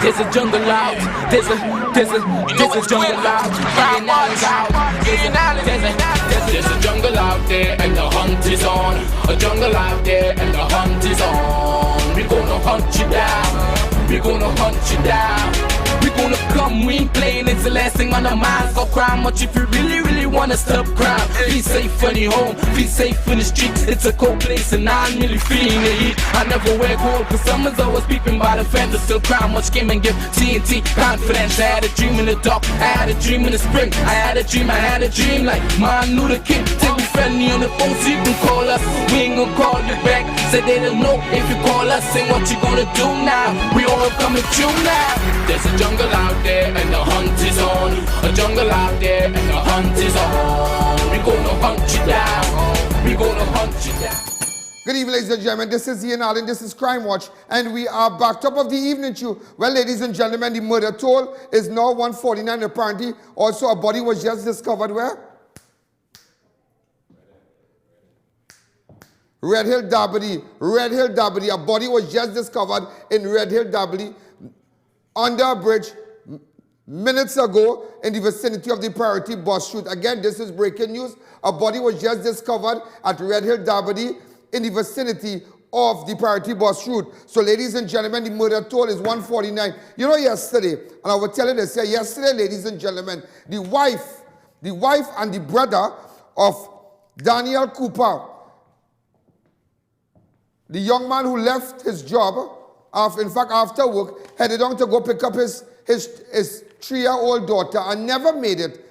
There's a jungle out. There's a jungle out. There's a jungle out there and the hunt is on. A jungle out there and the hunt is on. We gonna hunt you down. We gonna hunt you down. We gonna come, we ain't playing, it's the last thing on our minds. Go crime much if you really wanna stop crime. Be safe in your home, be safe in the streets. It's a cold place and I'm really feeling the heat. I never wear gold cause someone's always peeping by the fence. Still crime much came and give TNT confidence. I had a dream in the dark, I had a dream in the spring. I had a dream like Martin Luther King. Take me friendly on the phone so you can call us. We ain't gonna call you back, say they don't know if you call us. Say what you gonna do now, we all coming true now. There's a jungle out there and the hunt is on. A jungle out there and the hunt is on. We gonna hunt you down. We gonna hunt you down. Good evening, ladies and gentlemen. This is I.A.N and this is Crime Watch, and we are back. Top of the evening to you. Well, ladies and gentlemen, the murder toll is now 149. Apparently, also a body was just discovered where? Redhill, Derby. Redhill, Derby. A body was just discovered in Redhill, Derby, under a bridge minutes ago in the vicinity of the Priority bus route. Again, this is breaking news. A body was just discovered at Redhill, Derby in the vicinity of the Priority bus route. So, ladies and gentlemen, the murder toll is 149. You know, yesterday, and I will tell you this, yesterday, ladies and gentlemen, the wife and the brother of Daniel Cooper, the young man who left his job, in fact, after work, headed on to go pick up his 3-year-old daughter and never made it.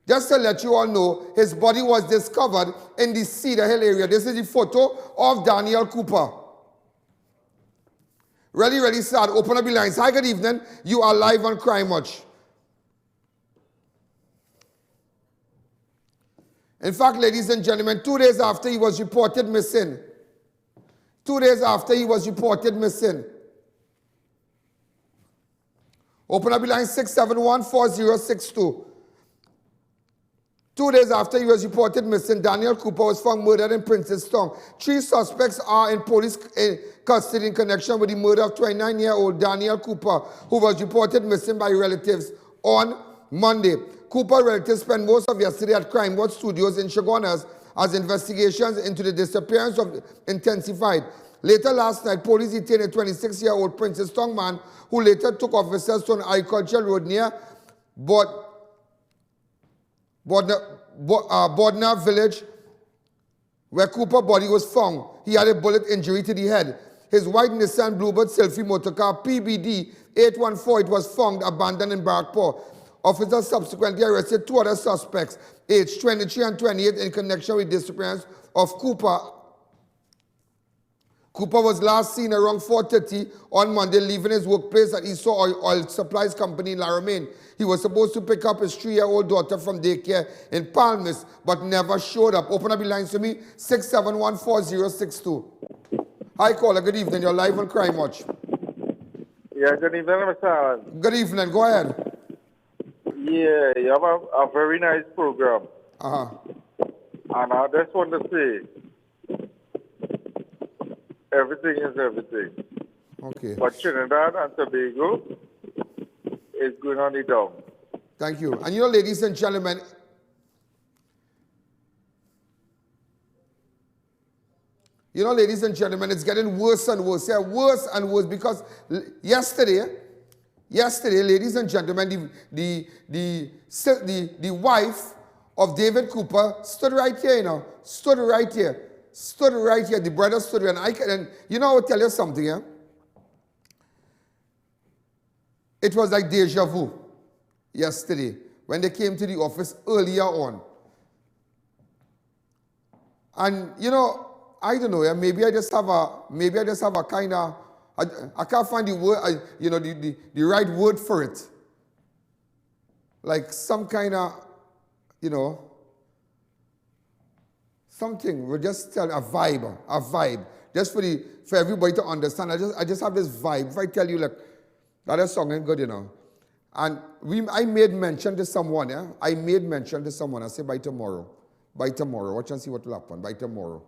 Just to let you all know, his body was discovered in the Cedar Hill area. This is the photo of Daniel Cooper. Really sad. Open up the lines. Hi, good evening. You are live on Crime Watch. In fact, ladies and gentlemen, 2 days after he was reported missing, 2 days after he was reported missing, open up the line 671-4062. 2 days after he was reported missing, Daniel Cooper was found murdered in Princestown. 3 suspects are in police custody in connection with the murder of 29-year-old Daniel Cooper, who was reported missing by relatives on Monday. Cooper relatives spent most of yesterday at Crime Watch Studios in CHAGUANAS as investigations into the disappearance of intensified. Later last night, police detained a 26-year-old Princestown man who later took officers to an agricultural road near Bordner village where Cooper's body was found. He had a bullet injury to the head. His white Nissan BLUEBIRD SYLPHY motorcar PBD 814, it was found abandoned in BARRACKPORE. Officers subsequently arrested 2 other suspects, aged 23 and 28, in connection with the disappearance of Cooper. Cooper was last seen around 4:30 on Monday, leaving his workplace at ESAU Oil Supplies Company in ROMAINE. He was supposed to pick up his 3-year-old daughter from daycare in PALMISTE, but never showed up. Open up the lines to me, 671-4062. Hi, caller. Good evening. You're live on Crime Watch. Yeah, good evening, Mr. Allen. Good evening. Go ahead. Yeah, you have a very nice program. Uh-huh. And I just want to say, everything is everything. Okay. But Trinidad and Tobago is going on the down. Thank you. And you know, ladies and gentlemen, it's getting worse and worse. Yeah, worse and worse, because yesterday, ladies and gentlemen, the wife of David Cooper stood right here, you know, stood right here. The brother stood here, and you know, I will tell you something, yeah? It was like deja vu yesterday when they came to the office earlier on. And, you know, I don't know, yeah, maybe I just have a kind of, I can't find the word, the right word for it. Like some kind of, you know, something, we'll just tell a vibe, just for everybody to understand. I just have this vibe. If I tell you, like, that song ain't good, you know. And I made mention to someone, yeah? I said, by tomorrow, watch and see what will happen, by tomorrow.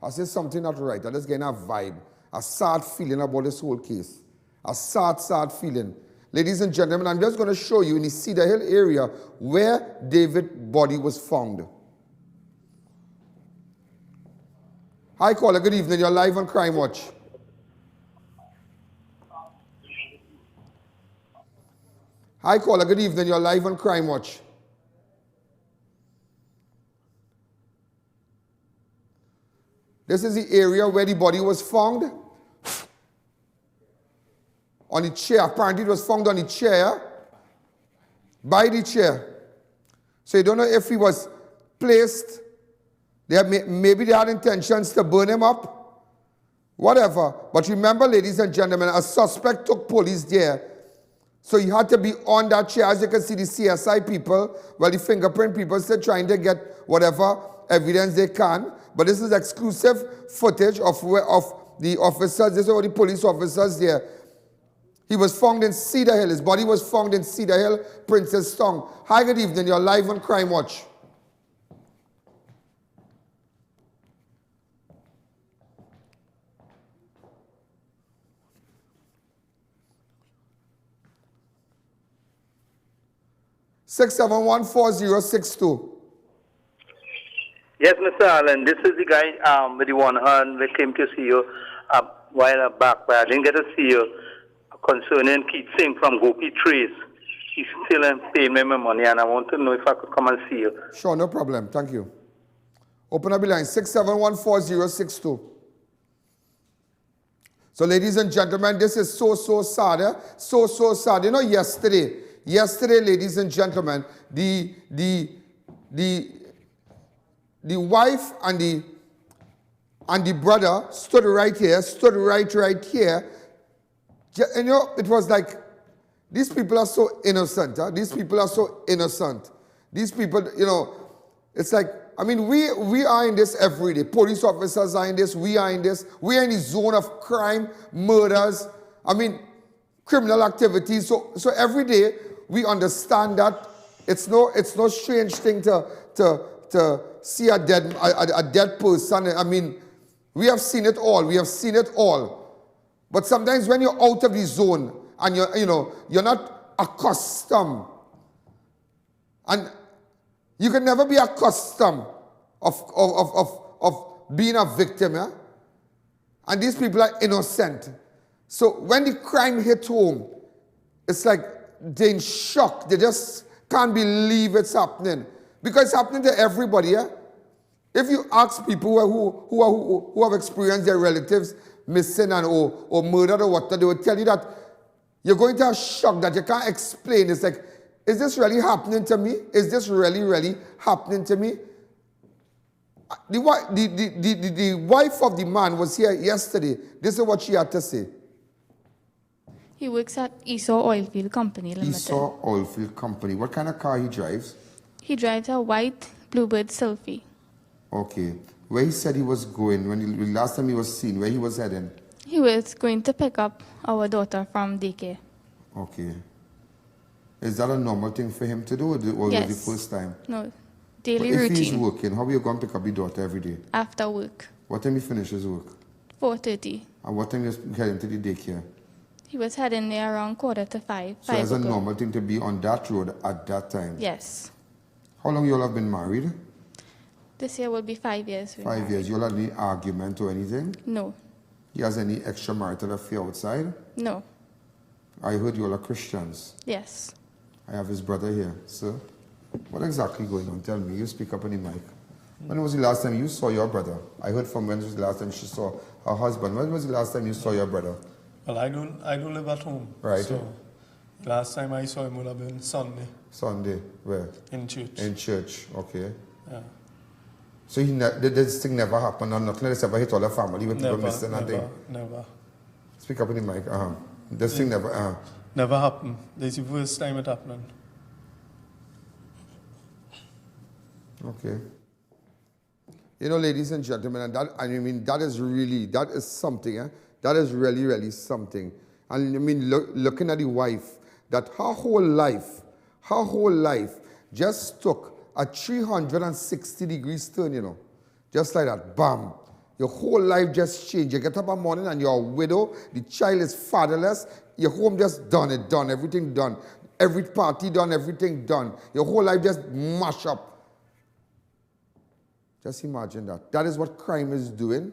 I said something not right. I just getting a vibe, a sad feeling about this whole case. A sad feeling. Ladies and gentlemen, I'm just going to show you in the Cedar Hill area where David's body was found. Hi, caller. Good evening. You're live on Crime Watch. Hi, caller. Good evening. You're live on Crime Watch. This is the area where the body was found. On the chair. Apparently, it was found on the chair. By the chair. So you don't know if he was placed. Maybe they had intentions to burn him up. Whatever. But remember, ladies and gentlemen, a suspect took police there. So he had to be on that chair. As you can see, the CSI people, well, the fingerprint people still trying to get whatever evidence they can. But this is exclusive footage of the officers. This is all the police officers there. He was found in Cedar Hill. His body was found in Cedar Hill, Princestown. Hi, good evening. You're live on Crime Watch. (6714062). Yes, Mr. Allen, this is the guy with the one hand that came to see you a while back, but I didn't get to see you concerning Keith Singh from Gopi Trace. He's still paying me my money, and I want to know if I could come and see you. Sure, no problem. Thank you. Open up the line, 6714062. So, ladies and gentlemen, this is so sad. Eh? So sad. You know, yesterday, ladies and gentlemen, the wife and the brother stood right here, right here. And you know, it was like, these people are so innocent. Huh? These people are so innocent. These people, you know, it's like, I mean, we are in this every day. Police officers are in this, we are in this. We are in the zone of crime, murders, I mean, criminal activities. So every day, we understand that it's no strange thing to see a dead person. I mean, we have seen it all. But sometimes when you're out of the zone and you're not accustomed, and you can never be accustomed of being a victim, yeah? And these people are innocent. So when the crime hit home, it's like they're in shock. They just can't believe it's happening. Because it's happening to everybody, yeah? If you ask people who have experienced their relatives missing or murdered or whatever, they will tell you that you're going to have shock that you can't explain. It's like, is this really happening to me? Is this really happening to me? The wife of the man was here yesterday. This is what she had to say. He works at ESAU Oilfield Company Limited. ESAU Oilfield Company. What kind of car he drives? He drives a white BLUEBIRD SYLPHY. Okay. Where he said he was going, when last time he was seen, where he was heading? He was going to pick up our daughter from daycare. Okay. Is that a normal thing for him to do, or Yes. was it the first time? No, daily But if routine. he's working, how are you going to pick up your daughter every day? After work, What time he finishes work? 4:30. And what time you heading to the daycare? He was heading there around 4:45. So it's a normal thing to be on that road at that time? Yes. How long you all have been married? This year will be 5 years. 5 years. You all had any argument or anything? No. He has any extramarital affair outside? No. I heard you all are Christians. Yes. I have his brother here. Sir, what exactly going on? Tell me. You speak up on the mic. When was the last time you saw your brother? I heard from when was the last time she saw her husband. When was the last time you saw your brother? Well, I don't live at home. Right. So last time I saw him would have been Sunday. Sunday. Where? In church. In church. Okay. Yeah. So this thing never happened, and nothing like this ever hit all the family with people missing and thing? Never. Speak up in the mic. This thing never... Never happened. This is the first time it happened. Okay. You know, ladies and gentlemen, and that is something, eh? That is really something. And I mean, looking at the wife, that her whole life just took a 360-degree turn, you know. Just like that, bam. Your whole life just changed. You get up one morning and you're a widow. The child is fatherless. Your home just done, everything done. Every party done, everything done. Your whole life just mash up. Just imagine that. That is what crime is doing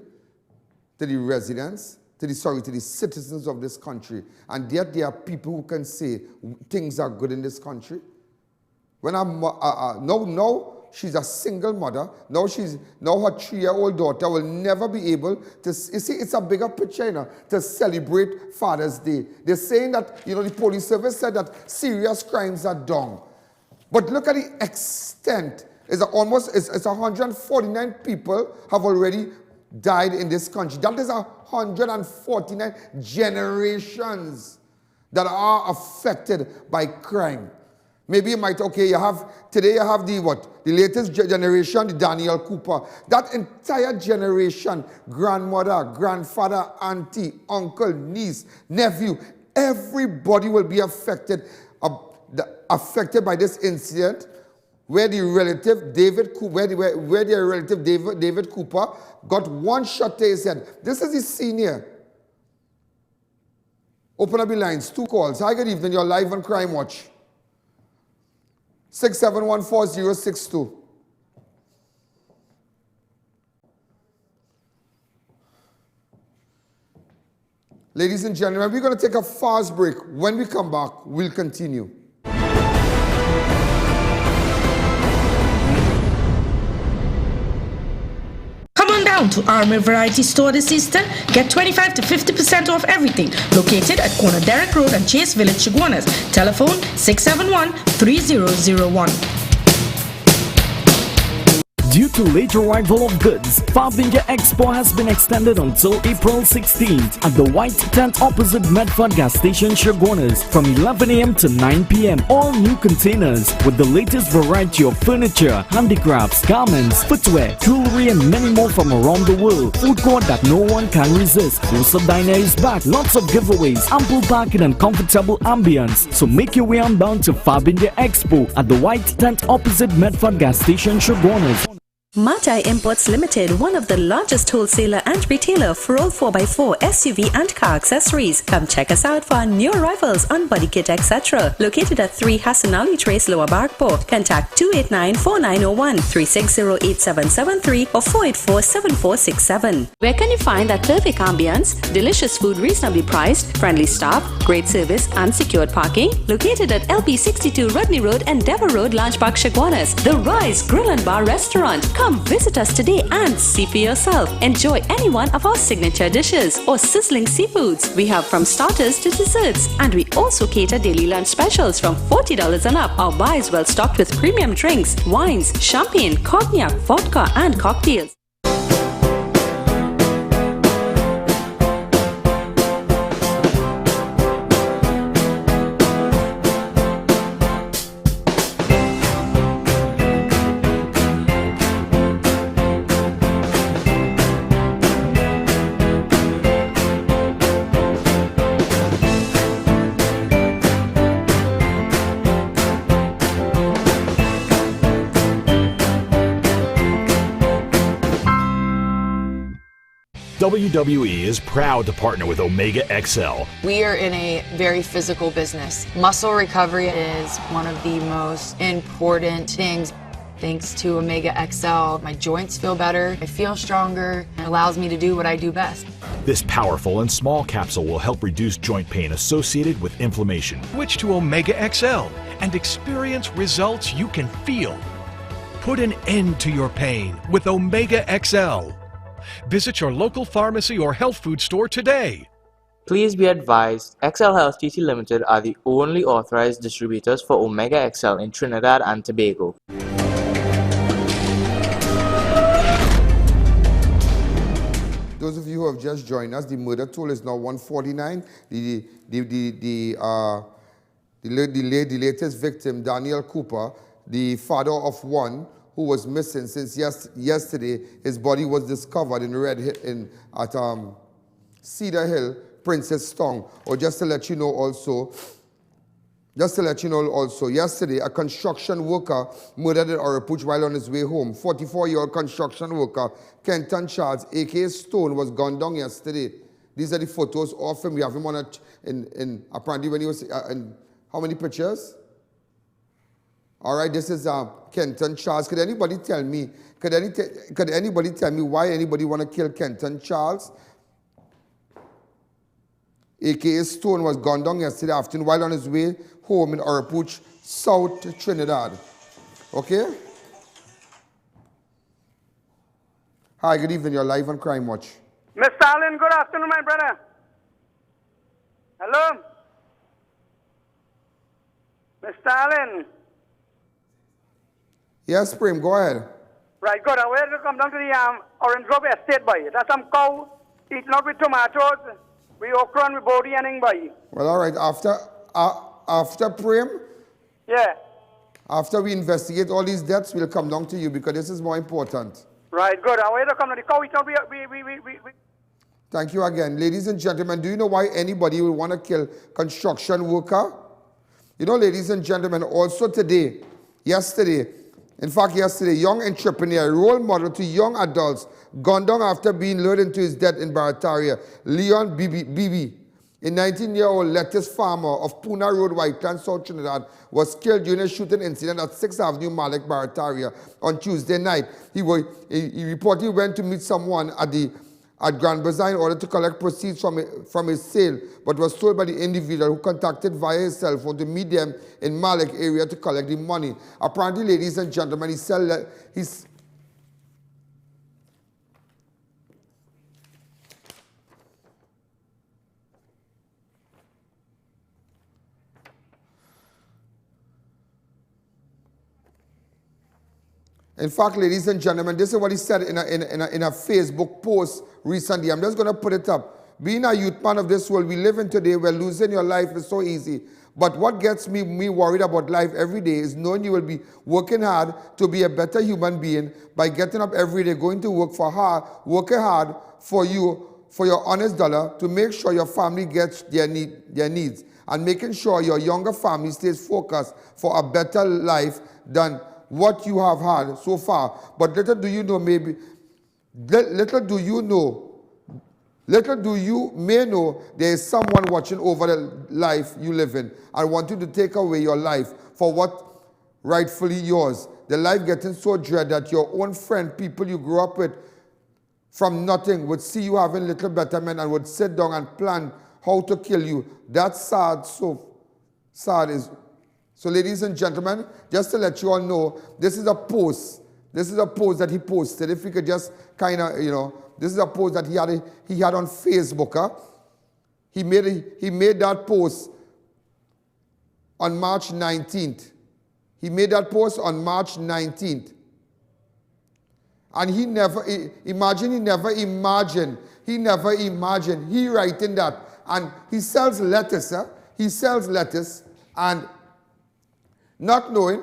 to the residents, to the citizens of this country. And yet there are people who can say things are good in this country. When no, she's a single mother. Now her 3-year-old daughter will never be able to, you see, it's a bigger picture, you know, to celebrate Father's Day. They're saying that, you know, the police service said that serious crimes are down. But look at the extent. It's 149 people have already died in this country. That is 149 generations that are affected by crime. Maybe you might, okay, today you have the latest generation, the Daniel Cooper. That entire generation, grandmother, grandfather, auntie, uncle, niece, nephew, everybody will be affected by this incident where the relative David Cooper got one shot to his head. This is his senior. Open up the lines, 2 calls. Hi, good evening, you're live on Crime Watch. 6714062. Ladies and gentlemen, we're going to take a fast break. When we come back, we'll continue. Come on down to Army Variety Store this Easter. Get 25 to 50% off everything. Located at corner Derrick Road and Chase Village, Chaguanas. Telephone 671-3001. Due to late arrival of goods, Fab India Expo has been extended until April 16th at the White Tent opposite Medford gas station, Chaguanas, from 11 a.m. to 9 p.m. All new containers with the latest variety of furniture, handicrafts, garments, footwear, jewelry, and many more from around the world. Food court that no one can resist. Roasted Diner is back. Lots of giveaways, ample parking, and comfortable ambience. So make your way on down to Fab India Expo at the White Tent opposite Medford gas station, Chaguanas. Matai Imports Limited, one of the largest wholesaler and retailer for all 4x4 SUV and car accessories. Come check us out for our new arrivals on body kit, etc. Located at 3 Hassan Ali Trace, Lower Barrackpore. Contact 289-4901, 360-8773 or 484-7467. Where can you find that perfect ambience, delicious food reasonably priced, friendly staff, great service and secured parking? Located at LP62 Rodney Road and Dever Road, Lounge Park, Chaguanas. The Rise Grill and Bar Restaurant. Come visit us today and see for yourself. Enjoy any one of our signature dishes or sizzling seafoods. We have from starters to desserts, and we also cater daily lunch specials from $40 and up. Our bar is well stocked with premium drinks, wines, champagne, cognac, vodka and cocktails. WWE is proud to partner with Omega XL. We are in a very physical business. Muscle recovery is one of the most important things. Thanks to Omega XL, my joints feel better, I feel stronger, and allows me to do what I do best. This powerful and small capsule will help reduce joint pain associated with inflammation. Switch to Omega XL and experience results you can feel. Put an end to your pain with Omega XL. Visit your local pharmacy or health food store today. Please be advised, XL Health TT Limited are the only authorized distributors for Omega XL in Trinidad and Tobago. Those of you who have just joined us, the murder toll is now 149. The latest victim, Daniel Cooper, the father of one, who was missing since yesterday. His body was discovered in at Cedar Hill, Princess Tong. Or just to let you know also, Just to let you know also, yesterday, a construction worker murdered at Arapuch while on his way home. 44-year-old construction worker, Kenton Charles, a.k.a. Stone, was gunned down yesterday. These are the photos of him. We have him on apparently when he was, how many pictures? All right, this is Kenton Charles. Could anybody tell me why anybody want to kill Kenton Charles? A.k.a. Stone was gunned down yesterday afternoon while on his way home in Arapuch, South Trinidad. Okay? Hi, good evening. You're live on Crime Watch. Mr. Allen, good afternoon, my brother. Hello? Mr. Allen. Yes, Prem, go ahead. Right, good. I want to come down to the Orange Grove Estate, boy. That's some cow eating up with tomatoes, with okra and with body and boy. Well, all right. After Prem? Yeah. After we investigate all these deaths, we'll come down to you because this is more important. Right, good. I want to come to the cow eating up with... Thank you again. Ladies and gentlemen, do you know why anybody will want to kill construction worker? You know, ladies and gentlemen, also today, yesterday, young entrepreneur, role model to young adults, gunned down after being lured into his death in Barataria. Leon Bibi, a 19-year-old lettuce farmer of Puna Road, Whiteland, South Trinidad, was killed during a shooting incident at 6th Avenue, Malek, Barataria on Tuesday night. He reportedly went to meet someone at Grand Bazaar in order to collect proceeds from his sale, but was told by the individual who contacted via his cell phone to meet them in Malek area to collect the money. Apparently, ladies and gentlemen, in fact, ladies and gentlemen, this is what he said in a Facebook post recently. I'm just going to put it up. Being a youth man of this world we live in today, where losing your life is so easy. But what gets me worried about life every day is knowing you will be working hard to be a better human being by getting up every day, going to working hard for your honest dollar to make sure your family gets their needs, and making sure your younger family stays focused for a better life than what you have had so far. But little do you may know there is someone watching over the life you live in and wanting to take away your life for what rightfully yours. The life getting so dread that your own friend, people you grew up with from nothing, would see you having little betterment and would sit down and plan how to kill you. That's sad. So sad is. So ladies and gentlemen, just to let you all know, this is a post. This is a post that he posted. If we could just kind of, this is a post that he had on Facebook. Huh? He made that post on March 19th. He made that post on March 19th. And he never imagined he writing that. And he sells lettuce. Huh? He sells lettuce and not knowing,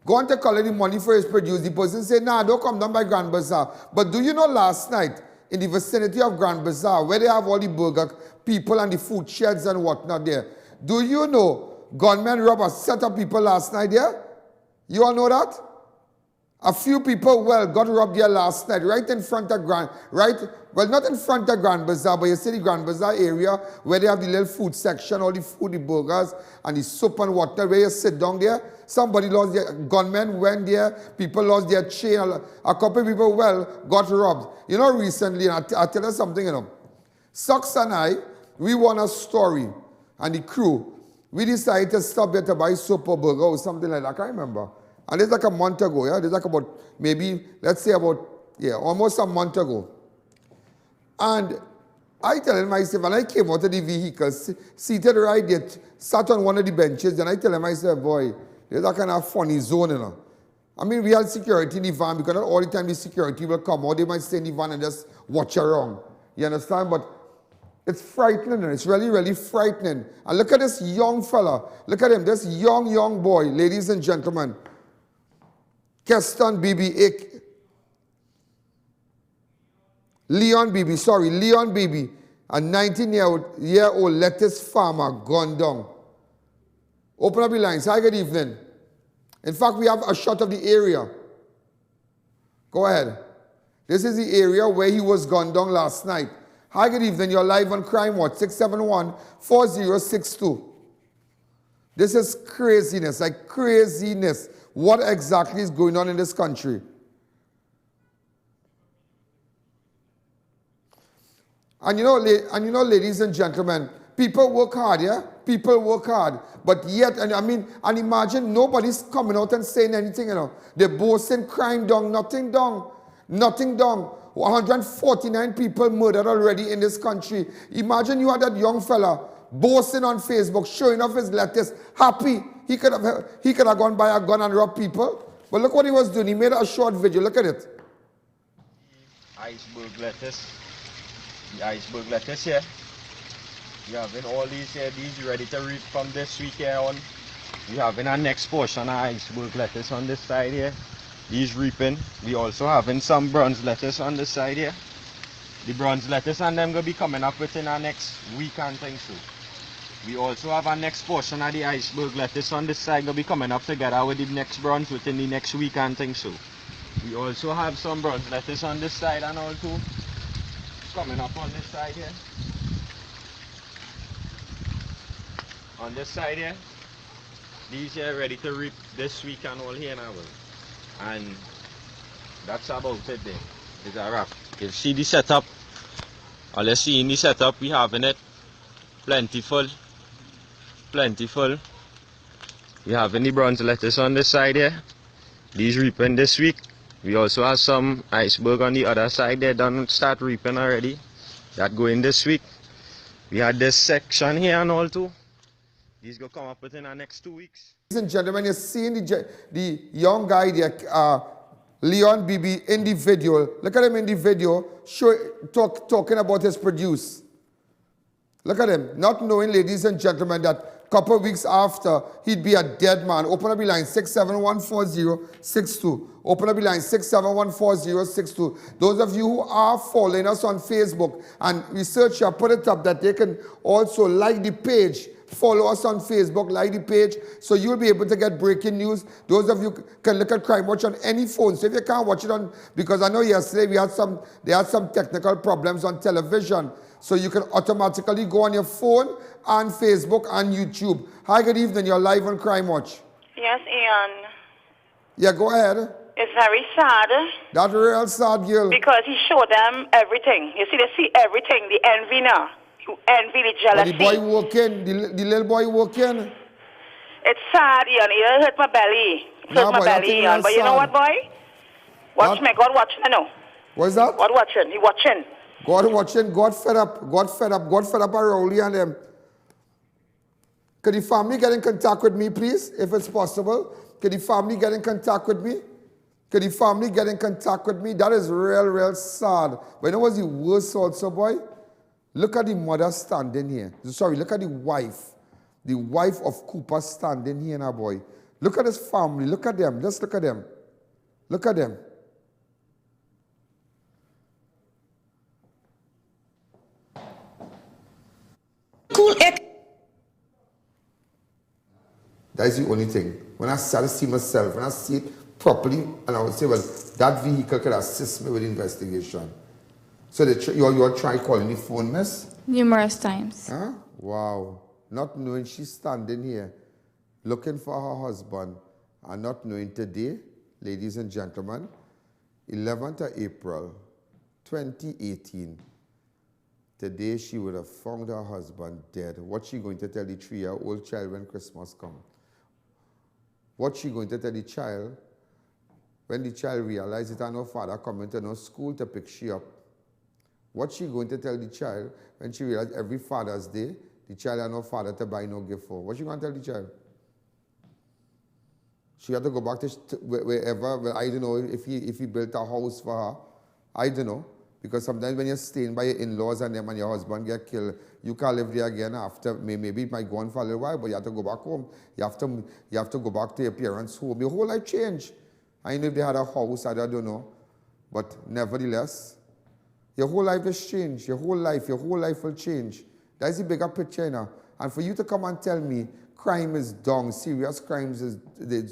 going to collect the money for his produce. The person said, nah, don't come down by Grand Bazaar. But do you know last night, in the vicinity of Grand Bazaar, where they have all the burger people and the food sheds and whatnot there, do you know gunmen robbed a set of people last night there? You all know that? A few people, got robbed there last night, right in front of not in front of Grand Bazaar, but you see the Grand Bazaar area where they have the little food section, all the food, the burgers, and the soup and water, where you sit down there. Somebody lost their, gunmen went there, people lost their chain, a couple of people, got robbed. You know, recently, and I'll tell you something, Sux and I, we won a story, and the crew, we decided to stop there to buy soup or burger or something like that, I can't remember. And it's like a month ago, yeah? It's like about, almost a month ago. And I tell myself, when I came out of the vehicle, seated right there, sat on one of the benches, and I tell myself, boy, there's a kind of funny zone, I mean, we had security in the van, because not all the time the security will come, or they might stay in the van and just watch around. You understand? But it's frightening, it's really, really frightening. And look at this young fella. Look at him, this young boy, ladies and gentlemen. Keston Bibi, Leon Bibi, a 19-year-old lettuce farmer, gunned down. Open up the lines. Hi, good evening. In fact, we have a shot of the area. Go ahead. This is the area where he was gunned down last night. Hi, good evening. You're live on Crime Watch, 671-4062. This is craziness, like craziness. What exactly is going on in this country? And you know, ladies and gentlemen, people work hard, yeah? People work hard. But yet, and imagine nobody's coming out and saying anything, you know. They're boasting crime down, nothing down. Nothing down. 149 people murdered already in this country. Imagine you had that young fella boasting on Facebook, showing off his lettuce, happy. He could have gone by a gun and robbed people. But look what he was doing. He made a short video. Look at it. Iceberg lettuce. The iceberg lettuce here. We having all these here, these ready to reap from this week here on. We having our next portion of iceberg lettuce on this side here. These reaping. We also having some bronze lettuce on this side here. The bronze lettuce and them gonna be coming up within our next week and things too. We also have our next portion of the iceberg lettuce on this side gonna be coming up together with the next bronze within the next week and things too. We also have some bronze lettuce on this side and all too. Coming up on this side here. On this side here, these here ready to reap this week and all here now. And that's about it there. It's a wrap. You see the setup. All you see in the setup, we having it plentiful. Plentiful. We having the bronze lettuce on this side here. These reaping this week. We also have some iceberg on the other side there. Done start reaping already. That going this week. We had this section here and all too. These go come up within our next 2 weeks. Ladies and gentlemen, you're seeing the young guy there, Leon Bibi, in the video. Look at him in the video, talking about his produce. Look at him, not knowing, ladies and gentlemen, that a couple of weeks after, he'd be a dead man. Open up the line, 671-4062. Open up the line, 671-4062. Those of you who are following us on Facebook and researcher, put it up that they can also like the page. Follow us on Facebook, like the page, so you'll be able to get breaking news. Those of you can look at Crime Watch on any phone. So if you can't watch it on, because I know yesterday they had some technical problems on television. So you can automatically go on your phone and Facebook and YouTube. Hi, good evening. You're live on Crime Watch. Yes, I.A.N. Yeah, go ahead. It's very sad. That's real sad, girl. Because he showed them everything. You see, they see everything. The envy now. You envy, the jealousy. But the boy walking, the little boy walking. It's sad, I.A.N. It hurt my belly. It hurt my belly, I.A.N. But you know what, boy? Watch me. God watching, I know. What's that? God watching. He watching. God watching. God fed up. God fed up. God fed up a Rowley and them. Could the family get in contact with me, please, if it's possible? Could the family get in contact with me? Could the family get in contact with me? That is real sad. But you know what's the worst also, boy? Look at the mother standing here. Sorry, look at the wife. The wife of Cooper standing here now, boy. Look at his family. Look at them. Just look at them. Look at them. Cool. That's the only thing. When I start to see myself, when I see it properly, and I would say, well, that vehicle could assist me with the investigation. So you're trying calling the phone, miss? Numerous times. Huh? Wow. Not knowing she's standing here, looking for her husband, and not knowing today, ladies and gentlemen, 11th of April, 2018, today she would have found her husband dead. What's she going to tell the 3-year-old child when Christmas comes? What's she going to tell the child when the child realizes that no father coming to no school to pick she up? What's she going to tell the child when she realizes every Father's Day, the child has no father to buy no gift for? What's she going to tell the child? She had to go back to wherever, well, I don't know if he built a house for her. I don't know. Because sometimes when you're staying by your in-laws and them and your husband get killed, you can't live there again after, maybe it might go on for a little while, but you have to go back home. You have to go back to your parents' home. Your whole life changed. I know if they had a house, I don't know. But nevertheless, your whole life has changed. Your whole life will change. That's the bigger picture now. And for you to come and tell me crime is down, serious crimes is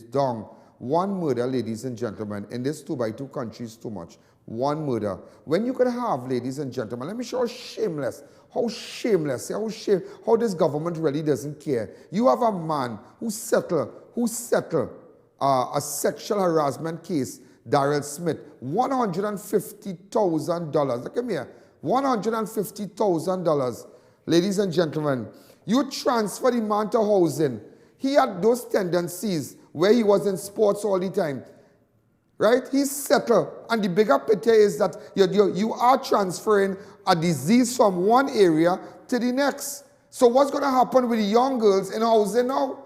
down. One murder, ladies and gentlemen, in this 2x2 country is too much. One murder. When you could have, ladies and gentlemen, let me show how shameless, how this government really doesn't care. You have a man who settled a sexual harassment case, Darrell Smith, $150,000. Look at me here, $150,000. Ladies and gentlemen, you transfer the man to housing. He had those tendencies where he was in sports all the time. Right? He's settled. And the bigger picture is that you are transferring a disease from one area to the next. So what's going to happen with the young girls in housing now?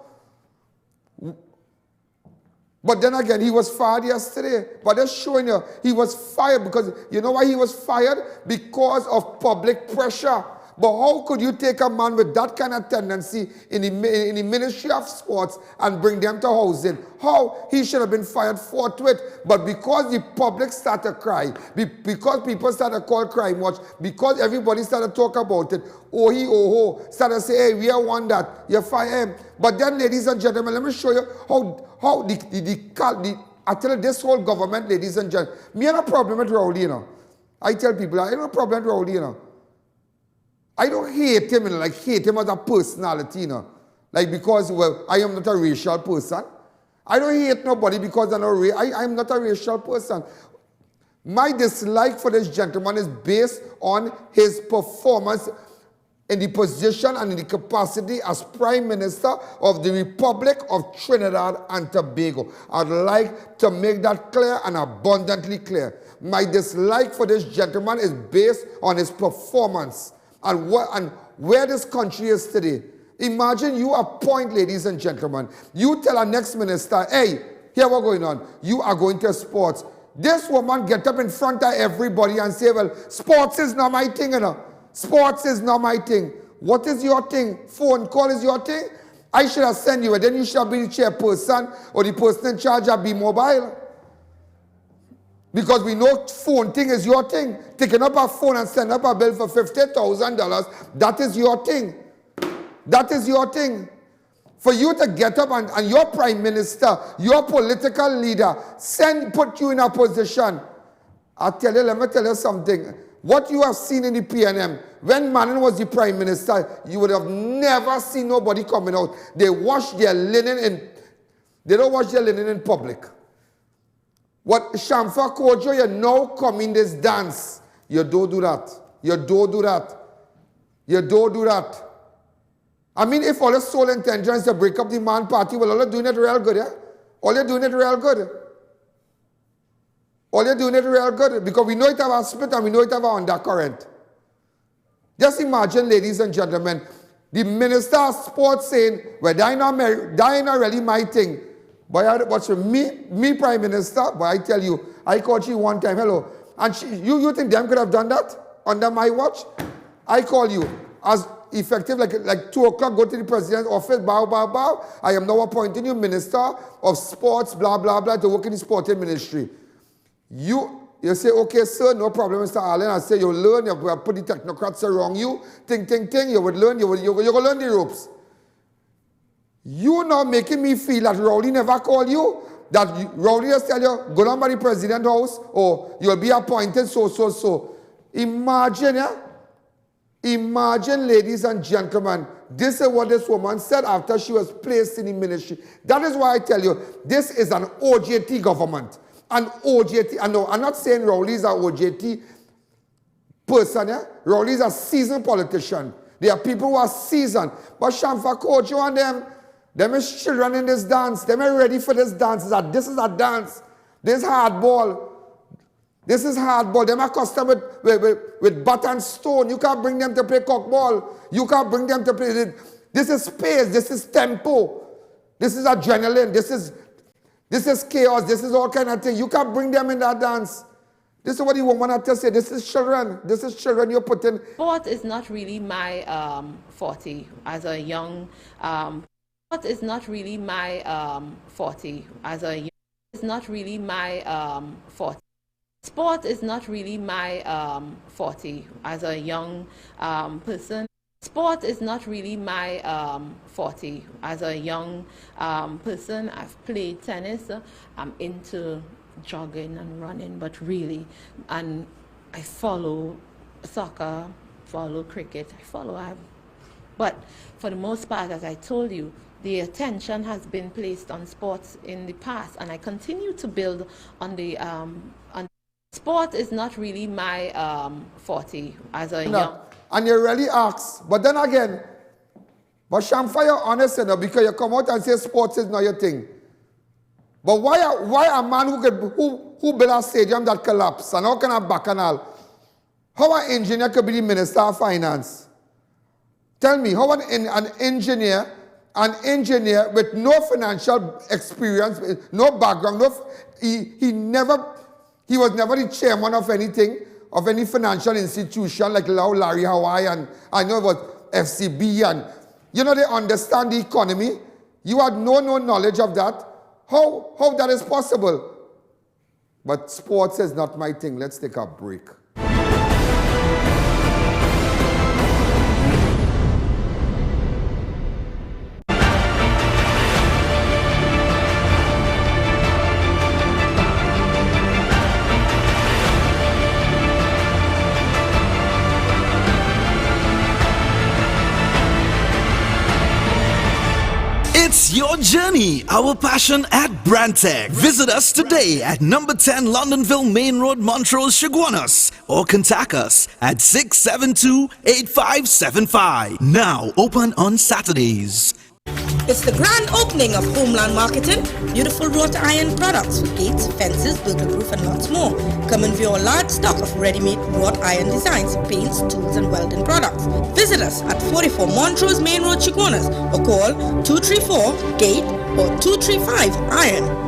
But then again, he was fired yesterday. But they're showing you, he was fired because, you know why he was fired? Because of public pressure. But how could you take a man with that kind of tendency in the Ministry of Sports and bring them to housing? How? He should have been fired forthwith. But because the public started to cry, because people started to call crime watch, because everybody started to talk about it, started to say, hey, we are one that, you fire him. But then, ladies and gentlemen, let me show you how I tell you, this whole government, ladies and gentlemen, me have a problem with Rowley, you know. I tell people, I have a problem with Rowley, you know. I don't hate him, hate him as a personality, you know. Like, because, well, I am not a racial person. I don't hate nobody because I'm not a racial person. My dislike for this gentleman is based on his performance in the position and in the capacity as Prime Minister of the Republic of Trinidad and Tobago. I'd like to make that clear and abundantly clear. My dislike for this gentleman is based on his performance and where this country is today. Imagine you appoint, ladies and gentlemen, you tell our next minister, hey, here what's going on. You are going to sports. This woman get up in front of everybody and say, well, sports is not my thing, you know. Sports is not my thing. What is your thing? Phone call is your thing? I should have sent you, and then you shall be the chairperson or the person in charge of B-Mobile. Because we know phone thing is your thing. Taking up a phone and sending up a bill for $50,000, that is your thing. That is your thing. For you to get up and your prime minister, your political leader, put you in a position. Let me tell you something. What you have seen in the PNM, when Manning was the prime minister, you would have never seen nobody coming out. They wash their linen they don't wash their linen in public. What Shamfa Kojo, you now come in this dance. You don't do that. You don't do that. You don't do that. I mean, if all the sole intention is to break up the man party, well, all you're doing it real good, yeah? All you're doing it real good. All you're doing it real good, because we know it have a split and we know it have an undercurrent. Just imagine, ladies and gentlemen, the Minister of Sports saying, well, that not really my thing. But what's me Prime Minister, but I tell you, I called you one time, hello, and you think them could have done that under my watch? I call you as effective, like 2 o'clock, go to the president's office, bow, bow, bow. I am now appointing you Minister of Sports, blah, blah, blah, to work in the sporting ministry. You say, okay, sir, no problem, Mr. Allen. I say, you learn, you put the technocrats around you, ting, you would learn, you're going to learn the ropes. You now making me feel that Rowley never called you, that Rowley just tell you, go down by the president's house, or you'll be appointed so. Imagine, yeah? Imagine, ladies and gentlemen, this is what this woman said after she was placed in the ministry. That is why I tell you, this is an OJT government. An OJT, I know, I'm not saying Rowley is an OJT person, yeah? Rowley is a seasoned politician. There are people who are seasoned. But Shamfa Kojo and them is children in this dance. Them are ready for this dance. This is a dance. This is hardball. This is hardball. Them are accustomed with bat and stone. You can't bring them to play cockball. You can't bring them to play. This is space. This is tempo. This is adrenaline. This is chaos. This is all kind of thing. You can't bring them in that dance. This is what the woman had to say. This is children. This is children you're putting. Sport is not really my forte as a young. Sport is not really my forte as a young. It's not really my forte. Sport is not really my forte as a young person. Sport is not really my forte. As a young person, I've played tennis. I'm into jogging and running, but really, and I follow soccer, follow cricket, but for the most part, as I told you, the attention has been placed on sports in the past, and I continue to build on the sport is not really my forte as a young. And you really ask, but then again, but Shamfa, you're honest enough because you come out and say sports is not your thing. But why a man who built a stadium that collapsed and how can a bacchanal, how an engineer could be the Minister of Finance? Tell me, how an engineer with no financial experience, no background, he was never the chairman of anything, of any financial institution like Larry Hawaii and I know it was FCB and you know they understand the economy. You had no knowledge of that. How that is possible? But sports is not my thing. Let's take a break. It's your journey, our passion at Brandtech. Visit us today at number 10 Londonville Main Road, Montrose, Chaguanas, or contact us at 672-8575. Now open on Saturdays. It's the grand opening of Homeland Marketing. Beautiful wrought iron products for gates, fences, burglar-proof and lots more. Come and view a large stock of ready-made wrought iron designs, paints, tools and welding products. Visit us at 44 Montrose Main Road, Chaguanas, or call 234-GATE or 235-IRON.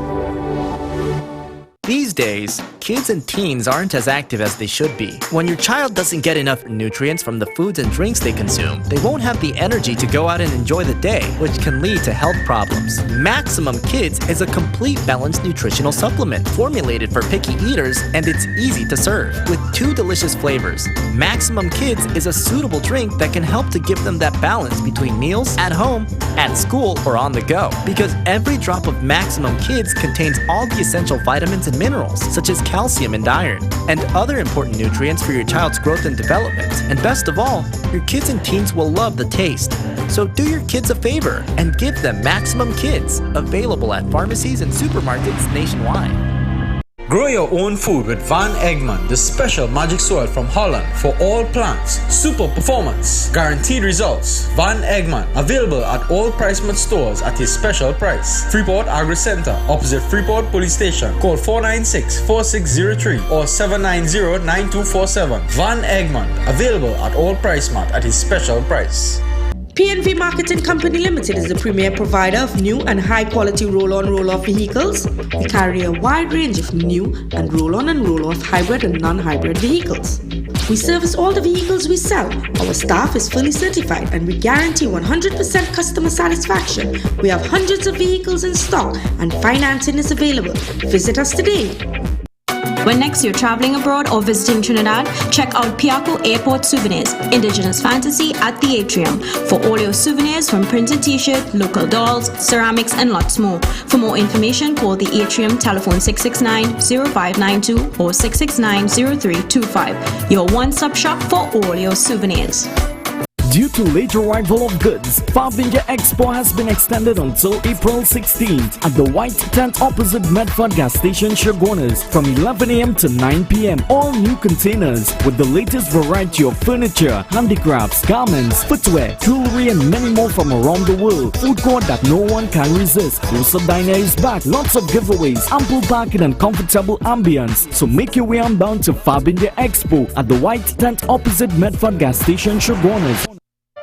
These days, kids and teens aren't as active as they should be. When your child doesn't get enough nutrients from the foods and drinks they consume, they won't have the energy to go out and enjoy the day, which can lead to health problems. Maximum Kids is a complete balanced nutritional supplement formulated for picky eaters, and it's easy to serve. With 2 delicious flavors, Maximum Kids is a suitable drink that can help to give them that balance between meals, at home, at school, or on the go. Because every drop of Maximum Kids contains all the essential vitamins and minerals, such as calcium and iron, and other important nutrients for your child's growth and development. And best of all, your kids and teens will love the taste. So do your kids a favor and give them Maximum Kids, available at pharmacies and supermarkets nationwide. Grow your own food with Van Egmond, the special magic soil from Holland for all plants. Super performance, guaranteed results. Van Egmond, available at all PriceMart stores at his special price. Freeport Agri Center, opposite Freeport Police Station. Call 496-4603 or 790-9247. Van Egmond, available at all PriceMart at his special price. PNV Marketing Company Limited is the premier provider of new and high-quality roll-on roll-off vehicles. We carry a wide range of new and roll-on and roll-off hybrid and non-hybrid vehicles. We service all the vehicles we sell. Our staff is fully certified and we guarantee 100% customer satisfaction. We have hundreds of vehicles in stock and financing is available. Visit us today. When next you're traveling abroad or visiting Trinidad, check out Piaco Airport Souvenirs, Indigenous Fantasy at the Atrium for all your souvenirs from printed t-shirt, local dolls, ceramics and lots more. For more information, call the Atrium telephone 669-0592 or 669-0325. Your one-stop shop for all your souvenirs. Due to late arrival of goods, Farbinja Expo has been extended until April 16th at the White Tent opposite Medford Gas Station, Chaguanas from 11 a.m. to 9 p.m. All new containers with the latest variety of furniture, handicrafts, garments, footwear, jewelry and many more from around the world. Food court that no one can resist. Closer Diner is back. Lots of giveaways, ample parking and comfortable ambience. So make your way on down to Farbinja Expo at the White Tent opposite Medford Gas Station, Chaguanas.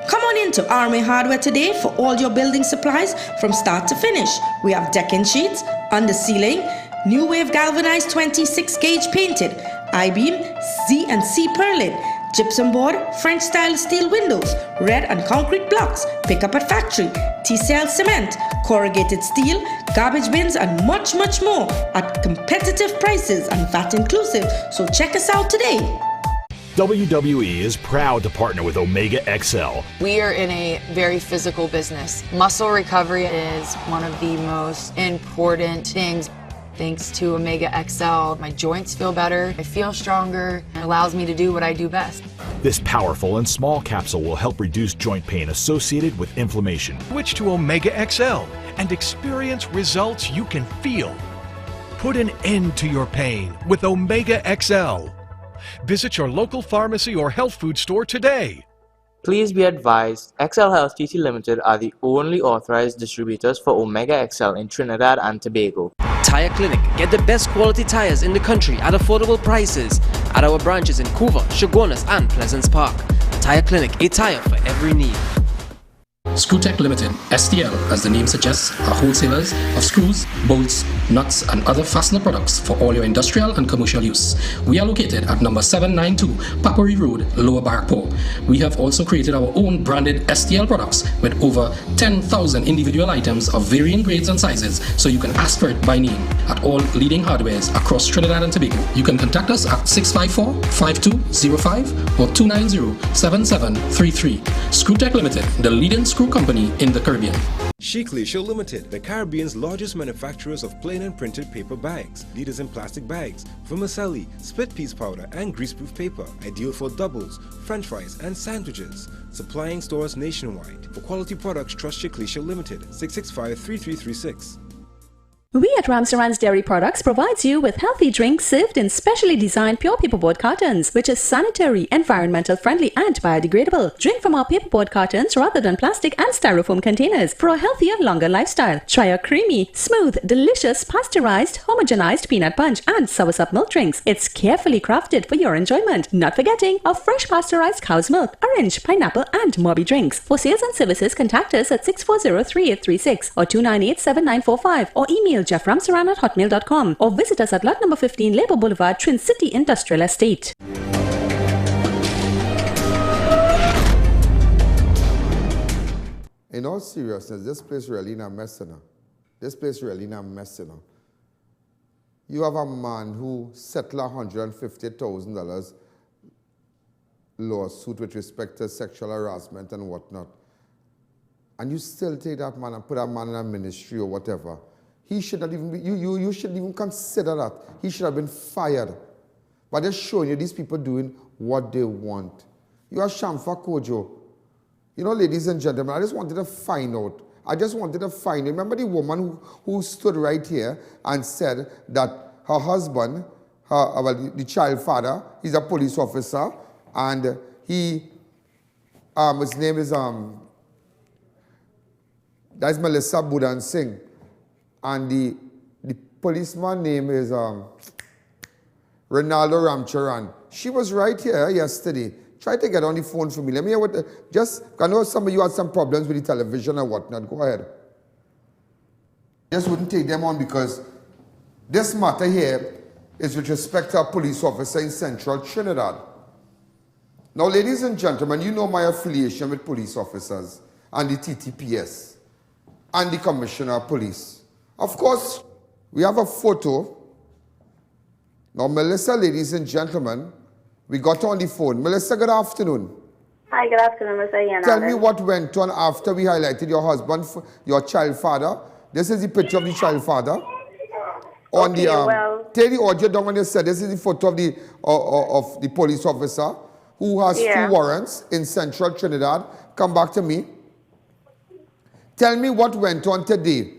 Come on into Army Hardware today for all your building supplies from start to finish. We have decking sheets, under ceiling, new wave galvanized 26 gauge painted, I-beam, Z and C purlin, gypsum board, French style steel windows, red and concrete blocks, pick up at factory, TCL cement, corrugated steel, garbage bins and much more at competitive prices and VAT inclusive. So check us out today. WWE is proud to partner with Omega XL. We are in a very physical business. Muscle recovery is one of the most important things. Thanks to Omega XL, my joints feel better, I feel stronger, and allows me to do what I do best. This powerful and small capsule will help reduce joint pain associated with inflammation. Switch to Omega XL and experience results you can feel. Put an end to your pain with Omega XL. Visit your local pharmacy or health food store today. Please be advised, XL Health TT Limited are the only authorized distributors for Omega XL in Trinidad and Tobago. Tire Clinic. Get the best quality tires in the country at affordable prices at our branches in Couva, Chaguanas and Pleasance Park. Tire Clinic, a tire for every need. Screwtech Limited, STL, as the name suggests, are wholesalers of screws, bolts, nuts, and other fastener products for all your industrial and commercial use. We are located at number 792 Papuri Road, Lower Barrackpore. We have also created our own branded STL products with over 10,000 individual items of varying grades and sizes, so you can ask for it by name at all leading hardwares across Trinidad and Tobago. You can contact us at 654-5205 or 290-7733. Screwtech Limited, the leading screw company in the Caribbean. Chagwanas Limited, the Caribbean's largest manufacturers of plain and printed paper bags, leaders in plastic bags, vermicelli, split piece powder, and greaseproof paper, ideal for doubles, french fries, and sandwiches. Supplying stores nationwide. For quality products, trust Chagwanas Limited, 665-3336. We at Ramsarans Dairy Products provides you with healthy drinks served in specially designed pure paperboard cartons, which is sanitary, environmental friendly and biodegradable. Drink from our paperboard cartons rather than plastic and styrofoam containers for a healthier, longer lifestyle. Try our creamy, smooth, delicious, pasteurized, homogenized peanut punch and soursop milk drinks. It's carefully crafted for your enjoyment. Not forgetting our fresh pasteurized cow's milk, orange, pineapple and Moby drinks. For sales and services, contact us at 640-3836 or 298-7945 or email jefframsaran@hotmail.com or visit us at lot number 15 Labour Boulevard, Trin City Industrial Estate. In all seriousness, this place really not messing up. This place really not messing up. You have a man who settled $150,000 lawsuit with respect to sexual harassment and whatnot. And you still take that man and put that man in a ministry or whatever. He should not even be, you shouldn't even consider that. He should have been fired. But they're showing you these people doing what they want. You are Shamfa Kojo. You know, ladies and gentlemen, I just wanted to find out. Remember the woman who stood right here and said that her husband, the child father, he's a police officer, and he, his name is, that's Melissa Budan Singh. And the policeman name is Ronaldo Ramcharan. She was right here yesterday. Try to get on the phone for me. Let me hear what, I know some of you had some problems with the television and whatnot. Go ahead. Just wouldn't take them on because this matter here is with respect to a police officer in Central Trinidad. Now, ladies and gentlemen, you know my affiliation with police officers and the TTPS and the Commissioner of Police. Of course, we have a photo. Now, Melissa, ladies and gentlemen, we got on the phone. Melissa, good afternoon. Hi, good afternoon, Mr. I.A.N. Tell me what went on after we highlighted your husband, your child father. This is the picture of the child father. On okay, the take the audio down on your side. This is the photo of the police officer who has 2 warrants in Central Trinidad. Come back to me. Tell me what went on today.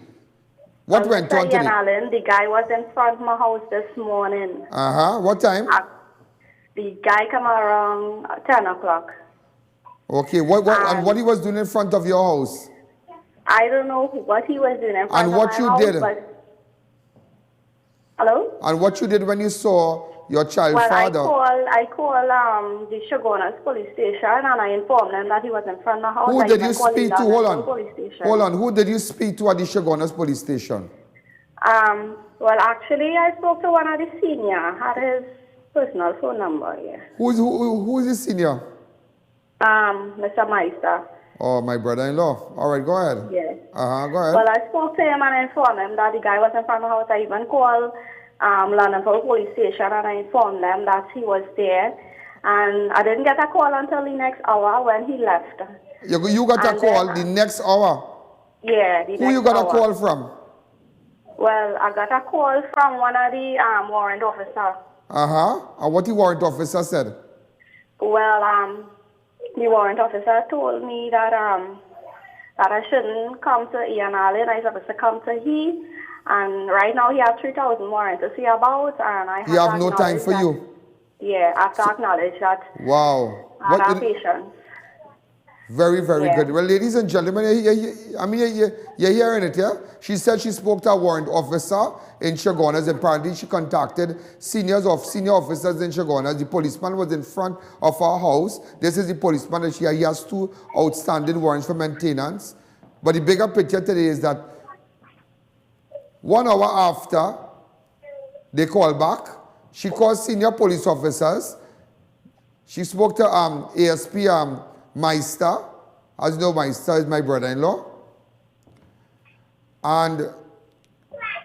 What went on today? Allen, the guy was in front of my house this morning. What time? The guy came around 10 o'clock. Okay, and what he was doing in front of your house? I don't know what he was doing in front and of what my you house, did? Hello? And what you did when you saw your child father? I called the Chaguanas police station and I informed them that he was in front of the house. Who did you speak to? Hold on. Who did you speak to at the Chaguanas police station? Well, actually, I spoke to one of the senior. I had his personal phone number, yeah. Who is the senior? Mr. Meister. Oh, my brother-in-law. All right, go ahead. Yes. Go ahead. Well, I spoke to him and I informed him that the guy was in front of the house. I even called London Police Station and I informed them that he was there. And I didn't get a call until the next hour when he left. You got a call the next hour? Yeah, the next Who you got hour. a call from? Well, I got a call from one of the warrant officers. And what the warrant officer said? Well, the warrant officer told me that that I shouldn't come to I.A.N. I was supposed to come to he. And right now he has 3,000 warrants to see about, and I have He have no time for you. Yeah, I have to acknowledge that. Wow. I have patience. Very, very good. Well, ladies and gentlemen, you're hearing it, yeah? She said she spoke to a warrant officer in Chaguanas. Apparently, she contacted senior officers in Chaguanas. The policeman was in front of our house. This is the policeman that he has 2 outstanding warrants for maintenance. But the bigger picture today is that 1 hour after they called back, she called senior police officers. She spoke to ASP Meister. As you know, Meister is my brother-in-law. And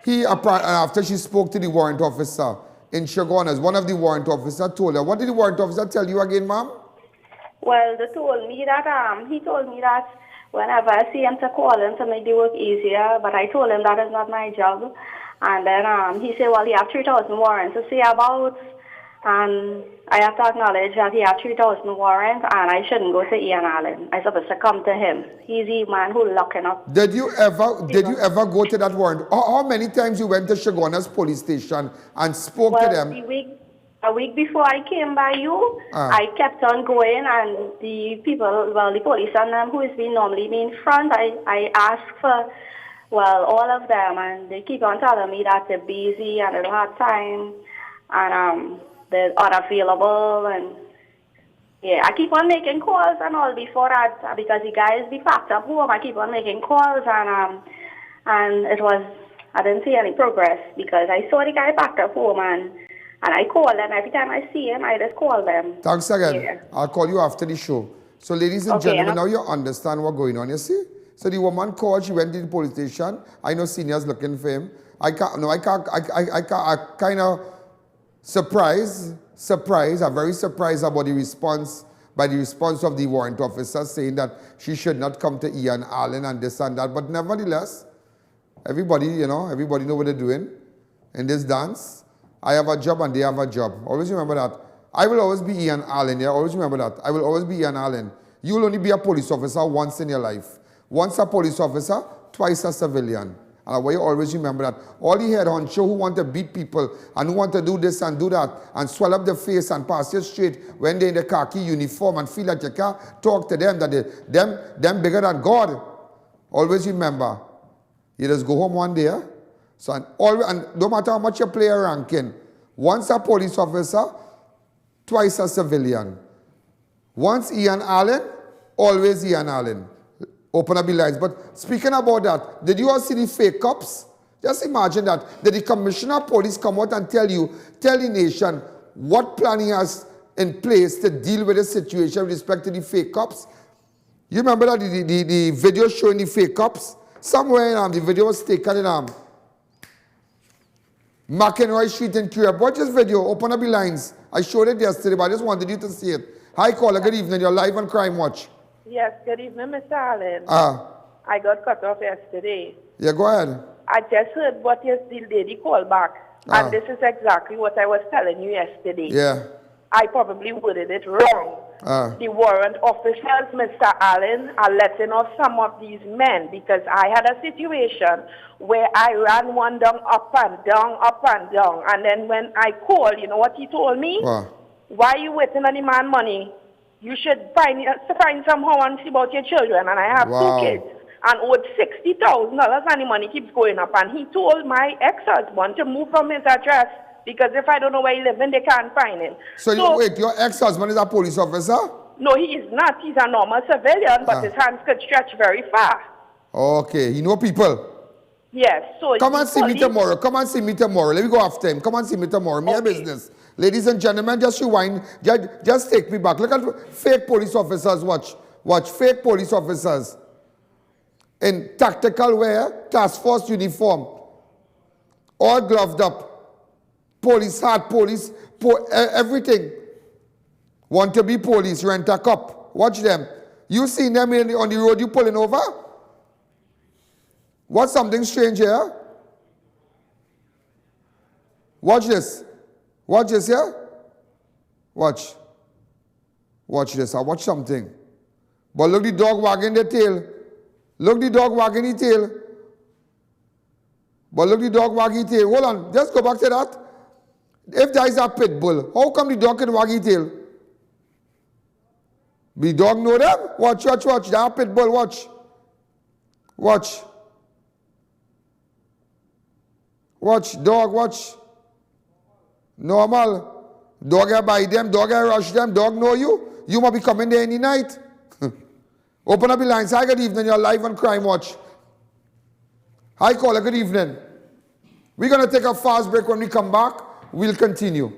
after she spoke to the warrant officer in Chaguanas, one of the warrant officers told her, what did the warrant officer tell you again, ma'am? Well, they told me that, he told me that whenever I see him to call him to make the work easier, but I told him that is not my job. And then he said, well, he have 3,000 warrants to see about, and I have to acknowledge that he have 3,000 warrants, and I shouldn't go to I.A.N. I'm supposed to come to him. He's the man who locking up. Did you ever go to that warrant? How many times you went to Chaguanas police station and spoke to them? A week before I came by you, I kept on going, and the people, well, the police and them who is normally in front, I asked for, well, all of them, and they keep on telling me that they're busy and they don't have time, and they're unavailable, and yeah, I keep on making calls and all before that, because the guys be packed up home. I keep on making calls, and it was, I didn't see any progress, because I saw the guy packed up home, and I call them. Every time I see him, I just call them. Thanks again. Yeah. I'll call you after the show. So, ladies and gentlemen, now you understand what's going on, you see? So the woman called, she went to the police station. I know seniors looking for him. I kind of surprised, I'm very surprised about the response of the warrant officer saying that she should not come to I.A.N. and this and that. But nevertheless, everybody know what they're doing in this dance. I have a job and they have a job. Always remember that. I will always be I.A.N. yeah? Always remember that. I will always be I.A.N. You will only be a police officer once in your life. Once a police officer, twice a civilian. And I want you always remember that. All the head honcho who want to beat people and who want to do this and do that and swell up their face and pass you straight when they're in the khaki uniform and feel like you can't talk to them, that them bigger than God. Always remember, you just go home one day, eh? So, and no matter how much you play a ranking, once a police officer, twice a civilian. Once I.A.N. always I.A.N. Open up the lines. But speaking about that, did you all see the fake cops? Just imagine that. Did the commissioner of police come out and tell the nation what plan he has in place to deal with the situation with respect to the fake cops? You remember that the video showing the fake cops? Somewhere the video was taken in McEnroy Street in Cuba. Watch this video. Open up the lines. I showed it yesterday, but I just wanted you to see it. Hi, caller. Good evening. You're live on Crime Watch. Yes, good evening, Mr. Allen. I got cut off yesterday. Yeah, go ahead. I just heard what the lady called back. And this is exactly what I was telling you yesterday. Yeah. I probably worded it wrong. The warrant officers, Mr. Allen, are letting off some of these men because I had a situation where I ran one down, up and down, up and down. And then when I called, you know what he told me? Why are you waiting on the man money? You should find somehow and see about your children. And I have 2 kids and owed $60,000 and the money keeps going up. And he told my ex-husband to move from his address because if I don't know where he lives, they can't find him. So wait, your ex-husband is a police officer? No, he is not. He's a normal civilian, but his hands could stretch very far. Okay, he know people? Yes. So come and see me tomorrow. Come and see me tomorrow. Let me go after him. Come and see me tomorrow. Me a business. Ladies and gentlemen, just rewind. Just take me back. Look at fake police officers. Watch. Fake police officers. In tactical wear, task force uniform. All gloved up. Police hat, everything. Want to be police, rent a cop. Watch them. You seen them on the road, you pulling over? What's something strange here? Watch this. Watch this here. Watch. Watch this. I watch something. But look the dog wagging the tail. Look the dog wagging the tail. But look the dog wagging the tail. Hold on. Just go back to that. If there is a pit bull, how come the dog can wag his tail? The dog know them? Watch, watch, watch. There are pit bull. Watch. Watch. Watch. Dog, watch. Normal. Dog here by them. Dog here rush them. Dog know you. You might be coming there any night. Open up the lines. Hi, good evening. You're live on Crime Watch. Hi, caller. Good evening. We're going to take a fast break. When we come back, we'll continue.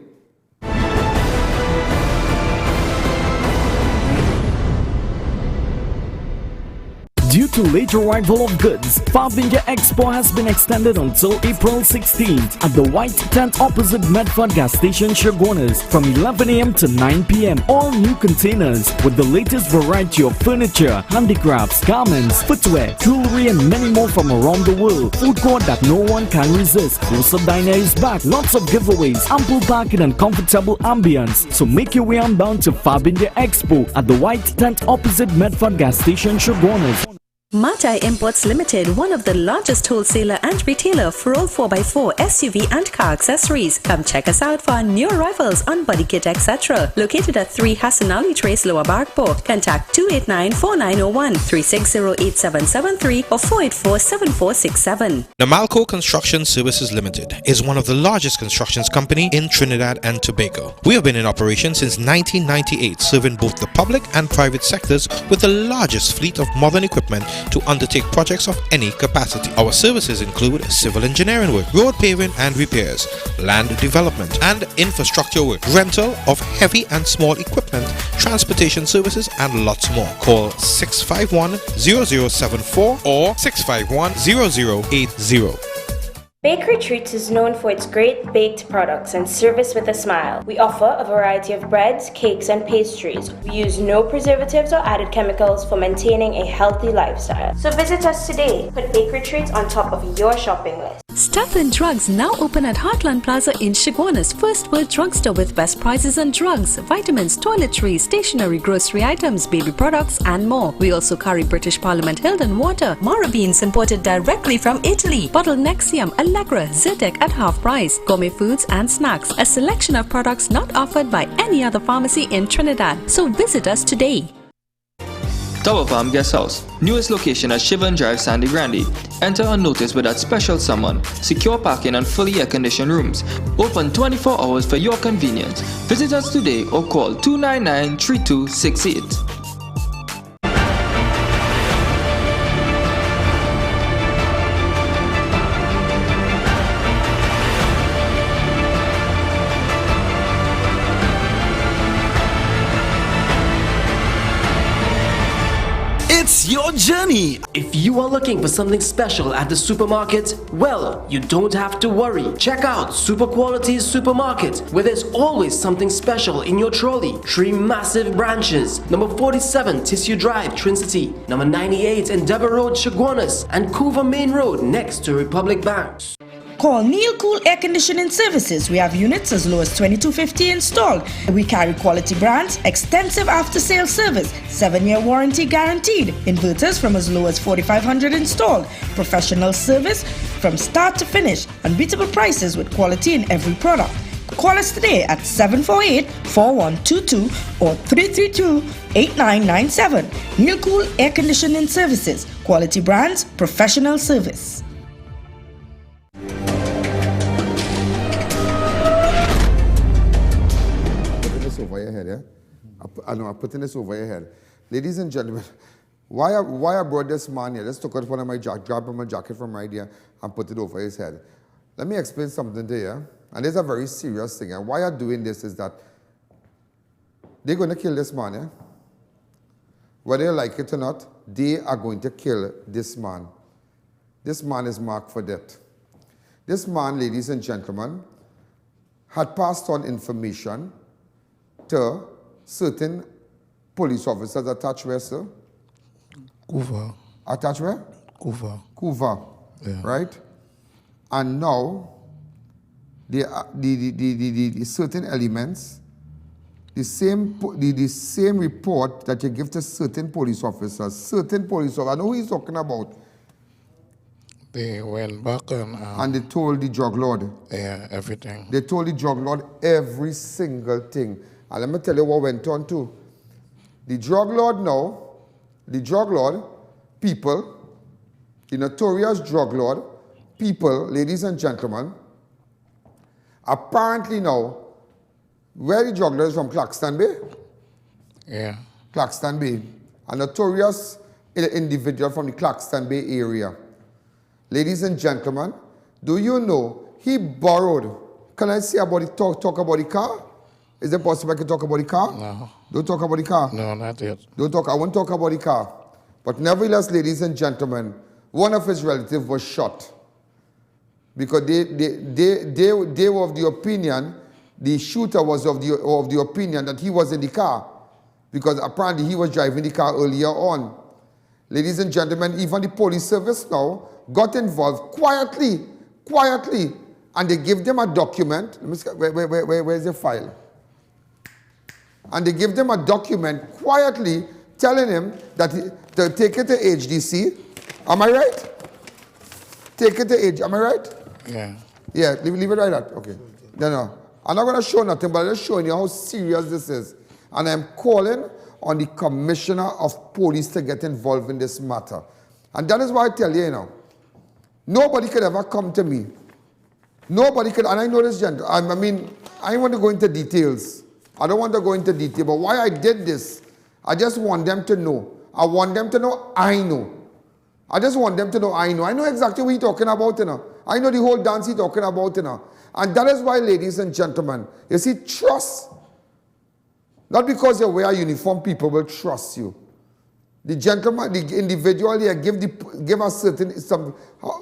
Due to late arrival of goods, Farbinja Expo has been extended until April 16th at the White Tent opposite Medford gas station, CHAGUANAS, from 11 a.m. to 9 p.m. All new containers with the latest variety of furniture, handicrafts, garments, footwear, jewelry, and many more from around the world. Food court that no one can resist. Closer Diner is back. Lots of giveaways, ample parking, and comfortable ambience. So make your way on down to Farbinja Expo at the White Tent opposite Medford gas station, CHAGUANAS. Matai Imports Limited, one of the largest wholesaler and retailer for all 4x4 SUV and car accessories. Come check us out for our new arrivals on body kit, etc. Located at 3 Hassan Ali Trace, Lower BARRACKPORE. Contact 289-4901, 360-8773 or 484-7467. Namalco Construction Services Limited is one of the largest constructions company in Trinidad and Tobago. We have been in operation since 1998, serving both the public and private sectors with the largest fleet of modern equipment to undertake projects of any capacity. Our services include civil engineering work, road paving and repairs, land development and infrastructure work, rental of heavy and small equipment, transportation services, and lots more. Call 651-0074 or 651-0080. Bakery Treats is known for its great baked products and service with a smile. We offer a variety of breads, cakes, and pastries. We use no preservatives or added chemicals for maintaining a healthy lifestyle. So visit us today. Put Bakery Treats on top of your shopping list. Step-in Drugs now open at Heartland Plaza in CHAGUANAS, first world drugstore with best prices on drugs, vitamins, toiletries, stationery, grocery items, baby products, and more. We also carry British Parliament Hilden water, Mara beans imported directly from Italy, bottled Nexium, Allegra, Zyrtec at half price, gourmet foods and snacks, a selection of products not offered by any other pharmacy in Trinidad. So visit us today. Tower Farm Guest House, newest location at Shivan Drive, Sandy Grande. Enter unnoticed with that special someone, secure parking and fully air-conditioned rooms. Open 24 hours for your convenience. Visit us today or call 299-3268. It's your journey. If you are looking for something special at the supermarket, well, you don't have to worry. Check out Super Quality Supermarket, where there's always something special in your trolley. 3 massive branches: number 47 Tissue Drive, Trinity, number 98 Endeavour Road, CHAGUANAS, and Couva Main Road next to Republic Bank. Call Neil Cool Air Conditioning Services. We have units as low as $22.50 installed. We carry quality brands, extensive after-sales service, 7-year warranty guaranteed, inverters from as low as $4,500 installed, professional service from start to finish, unbeatable prices with quality in every product. Call us today at 748-4122 or 332-8997. Neil Cool Air Conditioning Services. Quality brands, professional service. Over your head, yeah? I'm putting this over your head. Ladies and gentlemen, why I brought this man here? Let's take out one of my jacket, grab my jacket from right here and put it over his head. Let me explain something to you. And it's a very serious thing. And why I'm doing this is that they're going to kill this man, yeah? Whether you like it or not, they are going to kill this man. This man is marked for death. This man, ladies and gentlemen, had passed on information to certain police officers attached where, sir? Kuva. Attached where? Kuva. Kuva, Yeah. right? And now, the certain elements, the same report that you give to certain police officers, I know who he's talking about. They went back and they told the drug lord. Yeah, everything. They told the drug lord every single thing. And let me tell you what went on too. The drug lord people, the notorious drug lord people, ladies and gentlemen, apparently now, where the drug lord is from, Claxton Bay? Yeah. Claxton Bay. A notorious individual from the Claxton Bay area. Ladies and gentlemen, do you know he borrowed? Can I say about it, talk about the car? Is it possible I can talk about the car? No. Don't talk about the car? No, not yet. I won't talk about the car. But nevertheless, ladies and gentlemen, one of his relatives was shot. Because they were of the opinion, the shooter was of the opinion that he was in the car. Because apparently he was driving the car earlier on. Ladies and gentlemen, even the police service now got involved quietly, and they give them a document. Let me see, where's the file? And they give them a document quietly telling him that to take it to HDC. Am I right? Take it to HDC. Am I right? Yeah. Yeah, leave it right at. Okay. No. I'm not going to show nothing, but I'm just showing you how serious this is. And I'm calling on the Commissioner of Police to get involved in this matter. And that is why I tell you, nobody could ever come to me. Nobody could, and I know this gentleman, I mean, I don't want to go into details. I don't want to go into detail, but why I did this, I just want them to know. I want them to know I know. I just want them to know I know. I know exactly what he's talking about, I know the whole dance he's talking about, And that is why, ladies and gentlemen, you see, trust. Not because you wear a uniform, people will trust you. The gentleman, the individual here, give us certain,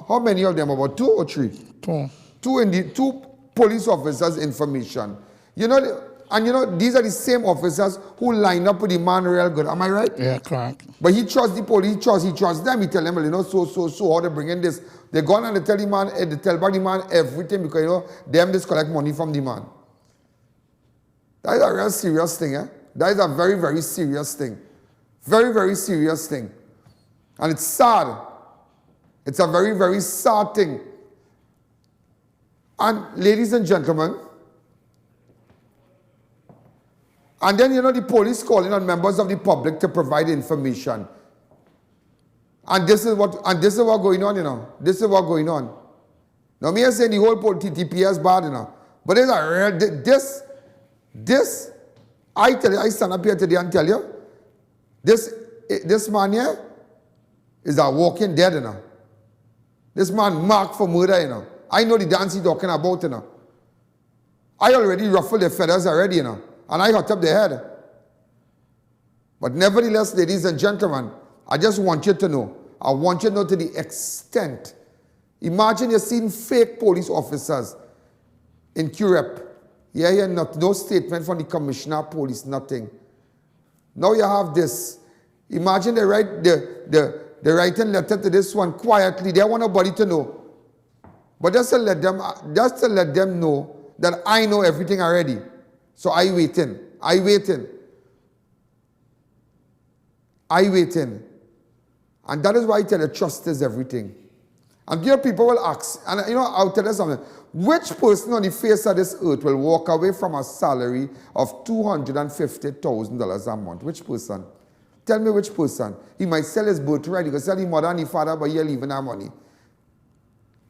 how many of them, about 2 or 3? 2. Two police officers information. These are the same officers who line up with the man real good. Am I right? Yeah, correct. But he trusts the police, he trusts them. He tell them, so how they bring in this. They go on and they tell the man, they tell back the man everything because, them just collect money from the man. That is a real serious thing, That is a very, very serious thing. Very, very serious thing. And it's sad. It's a very, very sad thing. And ladies and gentlemen, and then, the police calling on members of the public to provide information. And this is what going on, This is what going on. Now, me saying the whole TTP is bad, But there's a real, I tell you, I stand up here today and tell you, this man here is a walking dead, This man marked for murder, I know the dance he's talking about, I already ruffled the feathers already, and I hot up the head. But nevertheless, ladies and gentlemen, I just want you to know. I want you to know to the extent. Imagine you're seeing fake police officers in Curep. Yeah, no statement from the Commissioner of Police, nothing. Now you have this. Imagine they write the writing letter to this one quietly. They want nobody to know. But just to let them know that I know everything already. So I waiting. And that is why I tell you, trust is everything. And here people will ask, and I'll tell you something. Which person on the face of this earth will walk away from a salary of $250,000 a month? Which person? Tell me which person. He might sell his birthright, he could sell his mother and his father, but he'll leave that money.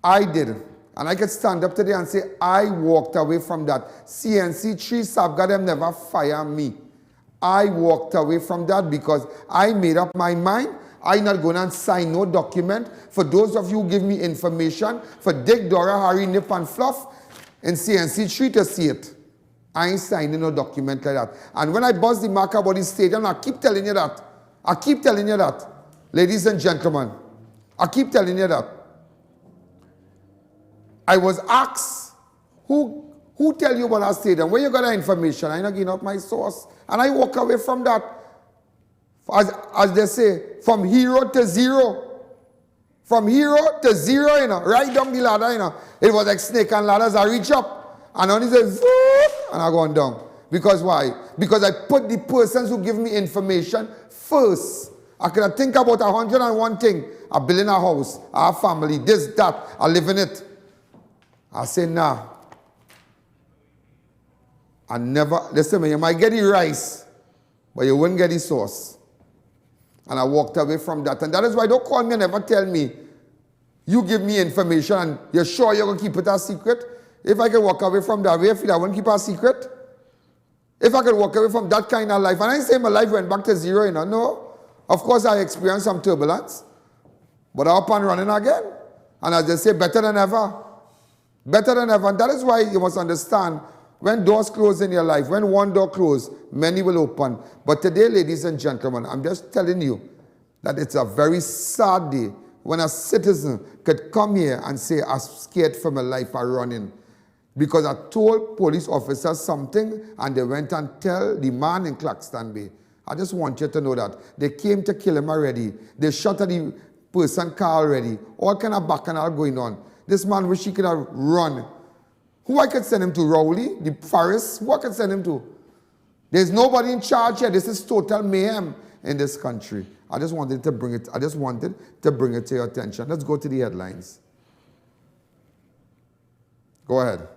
I did. And I could stand up today and say, I walked away from that. CNC 3 Sabga, them never fire me. I walked away from that because I made up my mind. I'm not going to sign no document. For those of you who give me information, for Dick, Dora, Harry, Nip, and Fluff, in CNC 3 to see it. I ain't signing no document like that. And when I buzz the mark about the stadium, I keep telling you that. Ladies and gentlemen, I keep telling you that. I was asked, who Who tell you what I say then? Where you got that information? I not giving out my source. And I walk away from that. As they say, from hero to zero. From hero to zero, you know, right down the ladder, you know. It was like snake and ladders. I reach up and only say, and I go down. Because why? Because I put the persons who give me information first. I can think about 101 things. I build in a house, I have family, this, that, I live in it. I say, nah. I never, listen, man, you might get the rice, but you wouldn't get the sauce. And I walked away from that. And that is why don't call me and never tell me. You give me information and you're sure you're going to keep it a secret? If I can walk away from that way, I feel I won't keep it a secret. If I could walk away from that kind of life, and I say my life went back to zero, you know, no. Of course, I experienced some turbulence, but I'm up and running again. And as they say, better than ever. Better than ever. And that is why you must understand, when doors close in your life, when one door closes, many will open. But today, ladies and gentlemen, I'm just telling you that it's a very sad day when a citizen could come here and say, I'm scared for my life, I'm running. Because I told police officers something and they went and tell the man in Claxton Bay. I just want you to know that. They came to kill him already. They shot at the person car already. All kind of bacchanal going on. This man wish he could have run. Who I could send him to? Rowley? The forest? Who I could send him to? There's nobody in charge here. This is total mayhem in this country. I just wanted to bring it to your attention. Let's go to the headlines. Go ahead.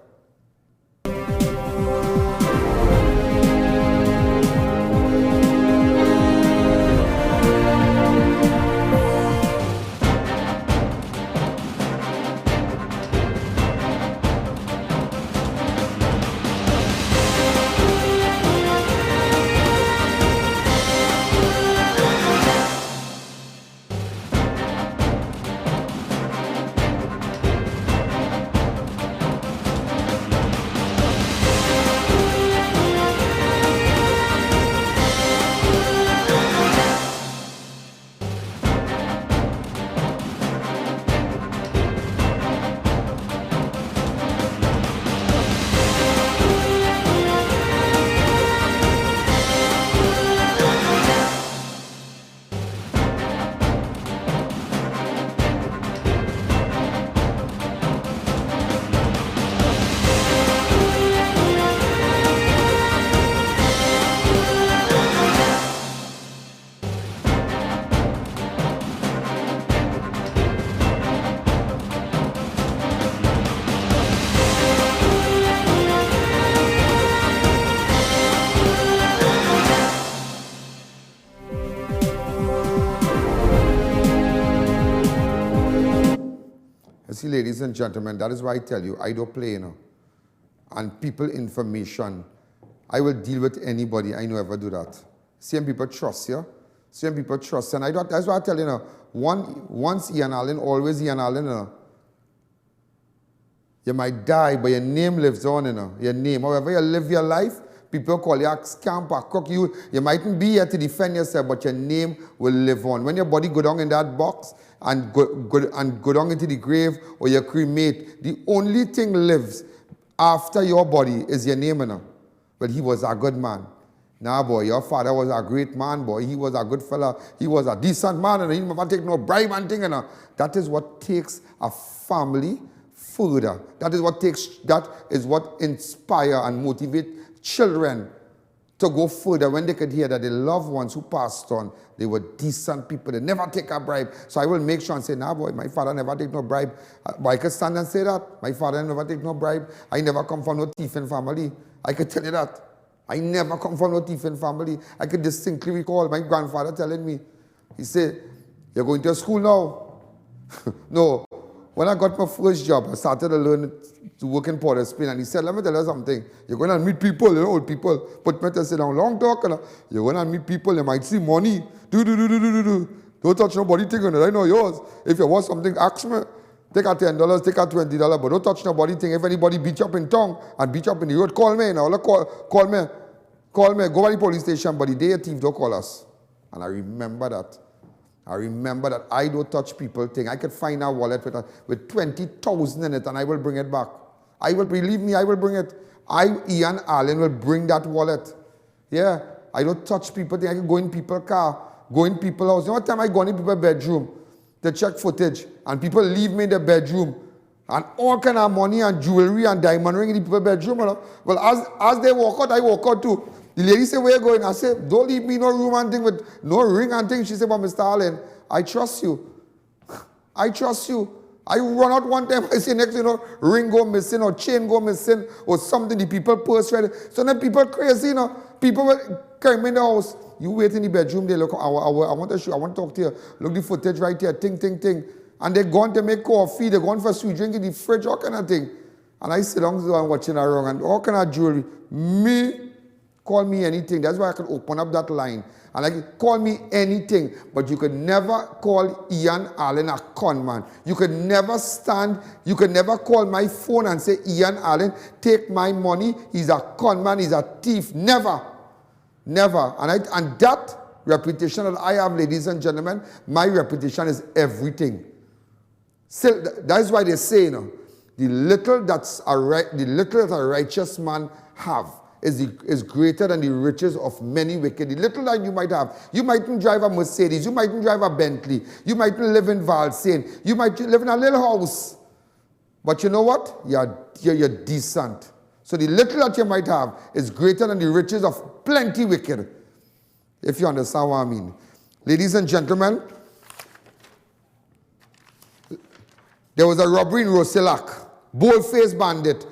See, ladies and gentlemen, that is why I tell you, I don't play, you know. And people information, I will deal with anybody. I know ever do that. Same people trust you. Same people trust you. And I don't, that's why I tell you, you know, once I.A.N, always I.A.N, you know. You might die, but your name lives on, you know. Your name. However you live your life, people call you a scamp, a crook. You mightn't be here to defend yourself, but your name will live on. When your body go down in that box and go down into the grave or you cremate, the only thing lives after your body is your name, you know. But he was a good man. Nah, boy, your father was a great man, boy. He was a good fella. He was a decent man, and he never take no bribe and thing, you know. That is what takes a family further. That is what inspire and motivate children to go further when they could hear that the loved ones who passed on, they were decent people. They never take a bribe. So I will make sure and say, nah, boy, my father never take no bribe. But I could stand and say that. My father never take no bribe. I never come from no thieving family. I could tell you that. I never come from no thieving family. I could distinctly recall my grandfather telling me, he said, you're going to school now? No. When I got my first job, I started to learn to work in Port of Spain, and he said, let me tell you something. You're going to meet people, you know, old people. Put me to sit down, long talk. You're going to meet people, you might see money. Don't touch nobody, take it. I know yours. If you want something, ask me. Take out $10, take out $20, but don't touch nobody thing. If anybody beat you up in tongue and beat you up in the road, call me. You know, call me. Go by the police station, but the day a thief, don't call us. And I remember that. I don't touch people thing. I could find a wallet with 20,000 in it and I will bring it back. Believe me, I will bring it. I.A.N. Allen, will bring that wallet. Yeah, I don't touch people. I can go in people's car, go in people's house. You know what time I go in people's bedroom to check footage, and people leave me in the bedroom, and all kind of money and jewelry and diamond ring in people's bedroom. You know? Well, as they walk out, I walk out too. The lady say, where you going? I say, don't leave me no room and thing with no ring and thing. She said, but Mr. Allen, I trust you. I trust you. I run out one time, I say next, ring go missing or chain go missing or something, the people purse ready. So then people crazy, people will come in the house. You wait in the bedroom, they look, I want to show, I want to talk to you. Look the footage right here, ting. And they're going to make coffee, they're going for sweet drink in the fridge, all kind of thing. And I sit down and watching around and all kind of jewelry. Call me anything. That's why I can open up that line. And I can call me anything. But you could never call I.A.N. Allen a con man. You could never call my phone and say, I.A.N. Allen, take my money. He's a con man, he's a thief. Never. Never. And that reputation that I have, ladies and gentlemen, my reputation is everything. So that's why they say, the little that a righteous man have is greater than the riches of many wicked. The little that you might have, you mightn't drive a Mercedes, you mightn't drive a Bentley, you mightn't live in Valsayn, you might live in a little house. But you know what? You're decent. So the little that you might have is greater than the riches of plenty wicked. If you understand what I mean. Ladies and gentlemen, there was a robbery in Rosilac. Bold-faced bandit.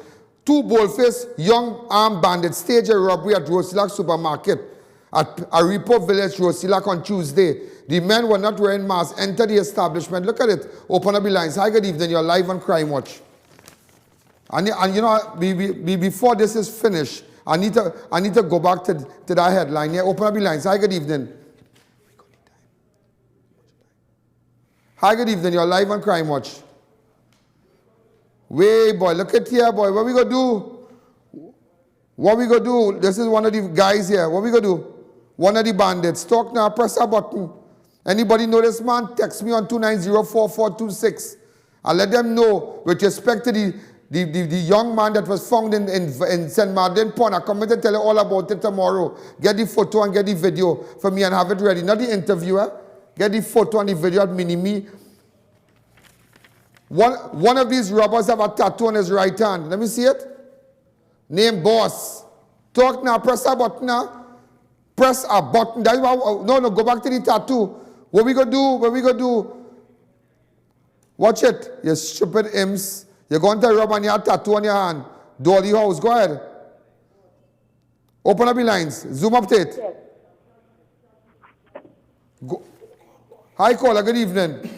2 bold-faced young armed bandits staged a robbery at Rosilac Supermarket at Aripo Village, Rosilac on Tuesday. The men were not wearing masks, entered the establishment. Look at it. Open up the lines. Hi, good evening. You're live on Crime Watch. And before this is finished, I need to go back to that headline. Yeah, open up the lines. Hi, good evening. Hi, good evening. You're live on Crime Watch. Wait, boy, look at here, boy. What we gonna do? What we gonna do? This is one of the guys here. What we gonna do? One of the bandits. Talk now, press a button. Anybody know this man? Text me on 290-4426. I'll let them know with respect to the young man that was found in St. Martin Pond. I'll come in to tell you all about it tomorrow. Get the photo and get the video for me and have it ready. Not the interviewer. Get the photo and the video at Mini-Me. One of these robbers have a tattoo on his right hand. Let me see it. Name Boss. Talk now. Press a button now. Press a button. That's why, no, go back to the tattoo. What we gonna do? What we gonna do? Watch it. You stupid imps. You're going to rob and you have a tattoo on your hand. Dolly house. Go ahead. Open up the lines. Zoom up to it. Go. Hi, caller. Good evening.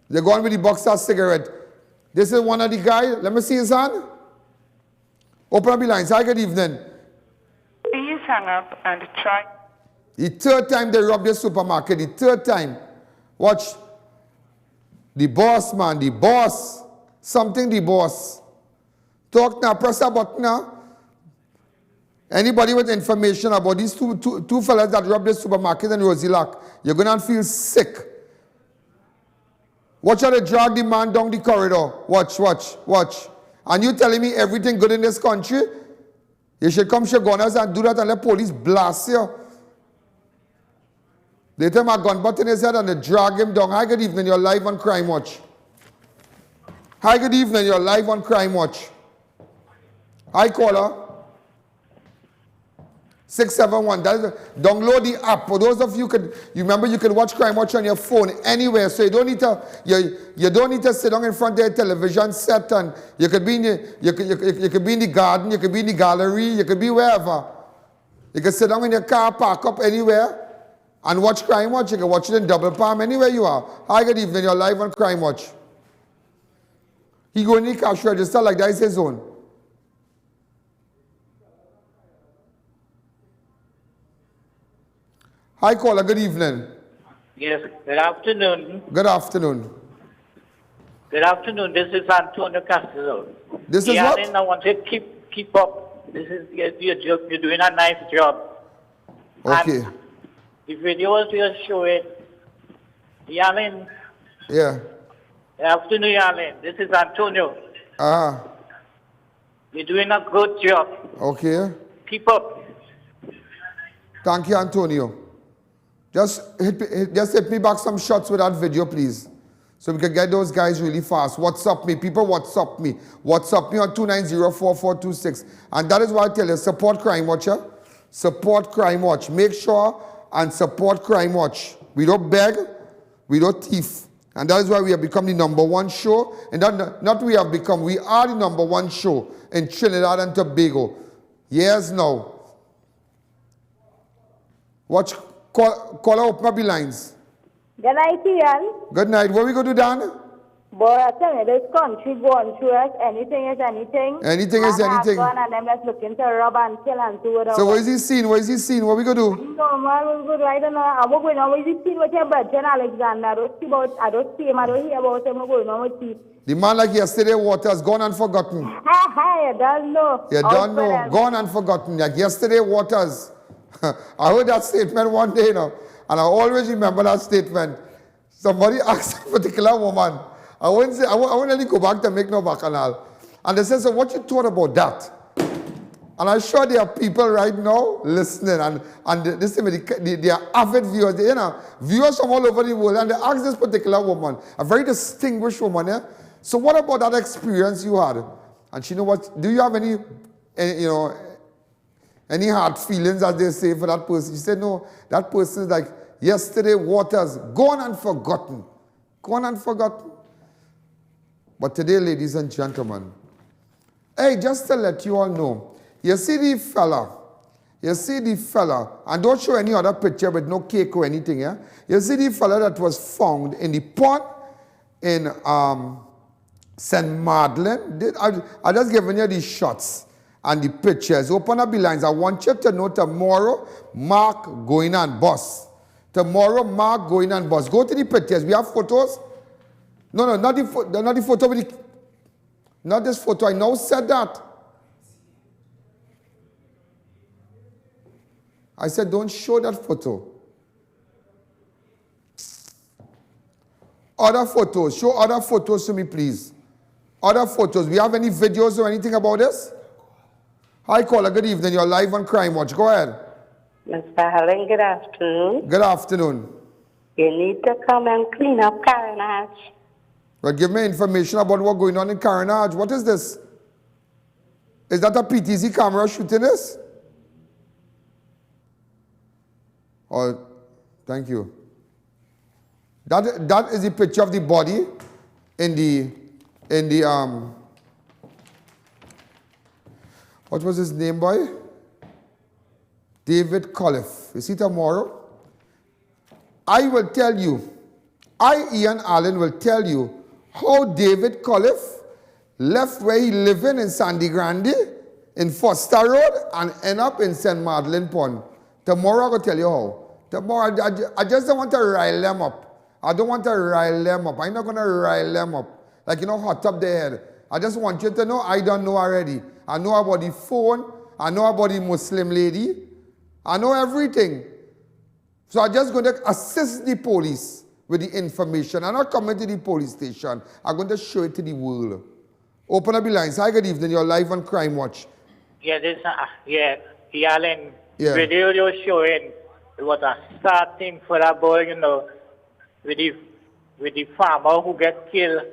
They're going with the boxer cigarette. This is one of the guys. Let me see his hand. Open up the lines. Hi, good evening. Please hang up and try. The 3rd time they robbed the supermarket. The 3rd time. Watch. The boss, man. The boss. Something the boss. Talk now. Press a button now. Anybody with information about these two fellas that robbed the supermarket in Rosilac, you're going to feel sick. Watch how they drag the man down the corridor. Watch. And you telling me everything good in this country? You should come Chaguanas and do that and let police blast you. They take my gun butt in his head and they drag him down. Hi, good evening. You're live on Crime Watch. Hi, good evening. You're live on Crime Watch. Hi, caller. 671. Download the app. For those of you remember you can watch Crime Watch on your phone anywhere. So you don't need to sit down in front of a television set, and you could be in the garden, you could be in the gallery, you could be wherever. You can sit down in your car, park up anywhere, and watch Crime Watch. You can watch it in double palm anywhere you are. Hi, good evening. You're live on Crime Watch. He go in the cash register like that is his own. Hi, caller. Good evening. Yes, good afternoon. Good afternoon. Good afternoon. This is Antonio Castro. This is what? I want to keep up. This is you're doing a nice job. Okay. And the videos you're showing, Yalin. Yeah. Good afternoon, Yalin. This is Antonio. You're doing a good job. Okay. Keep up. Thank you, Antonio. Just hit me back some shots with that video, please. So we can get those guys really fast. WhatsApp me. People WhatsApp me. WhatsApp me on 290-4426. And that is why I tell you, support Crime Watch. Support Crime Watch. Make sure and support Crime Watch. We don't beg. We don't thief. And that is why we have become the #1 show. And not we have become, we are the #1 show in Trinidad and Tobago. Years now. Watch, call open up the lines. Good night, Ian. Good night. What we going to do, Dan? But I tell you, this country going through us, anything is anything. Anything is anything. And them just looking to rob and kill and do it all. So what is he seeing? What is he seeing? What we going to do? No, man, we go. I don't know. I'm going on. What is he seeing with your brother, Alexander? I don't see him. I don't hear about him. I'm going on with him. The man like yesterday Waters, gone and forgotten. You don't know. You don't know. Gone and forgotten. Like yesterday Waters. I heard that statement one day, and I always remember that statement. Somebody asked a particular woman, I won't really go back to make no bacchanal. And they said, so what you thought about that? And I'm sure there are people right now listening, and they are avid viewers, viewers from all over the world, and they asked this particular woman, a very distinguished woman, so what about that experience you had? And she know what, do you have any hard feelings, as they say, for that person? She said, no, that person is like yesterday Waters, gone and forgotten. Gone and forgotten. But today, ladies and gentlemen, hey, just to let you all know, you see the fella, and don't show any other picture with no cake or anything, yeah? You see the fella that was found in the pond in St. Madeleine? I just given you these shots and the pictures. Open up the lines. I want you to know tomorrow, Mark going and boss. Tomorrow, Mark going and boss. Go to the pictures. We have photos. No, not the photo with the, not this photo. I now said that. I said, don't show that photo. Other photos. Show other photos to me, please. Other photos. We have any videos or anything about this? Hi, caller. Good evening. You're live on Crime Watch. Go ahead. Mr. Helen, good afternoon. Good afternoon. You need to come and clean up Carnage. Well, give me information about what's going on in Carnage. What is this? Is that a PTZ camera shooting this? Oh, thank you. That is the picture of the body in the what was his name, boy? David Colliff. You see tomorrow? I will tell you, I.A.N. will tell you how David Colliff left where he living in Sandy Grande, in Foster Road, and end up in St. Madeleine Pond. Tomorrow I'm going to tell you how. Tomorrow, I just don't want to rile them up. I don't want to rile them up. I'm not going to rile them up. Like, hot up their head. I just want you to know I don't know already. I know about the phone. I know about the Muslim lady. I know everything. So I'm just going to assist the police with the information. I'm not coming to the police station. I'm going to show it to the world. Open up the lines. Hi, good evening. You're live on Crime Watch. Yeah, I.A.N. Video you're showing, it was a sad thing for that boy, with the farmer who got killed,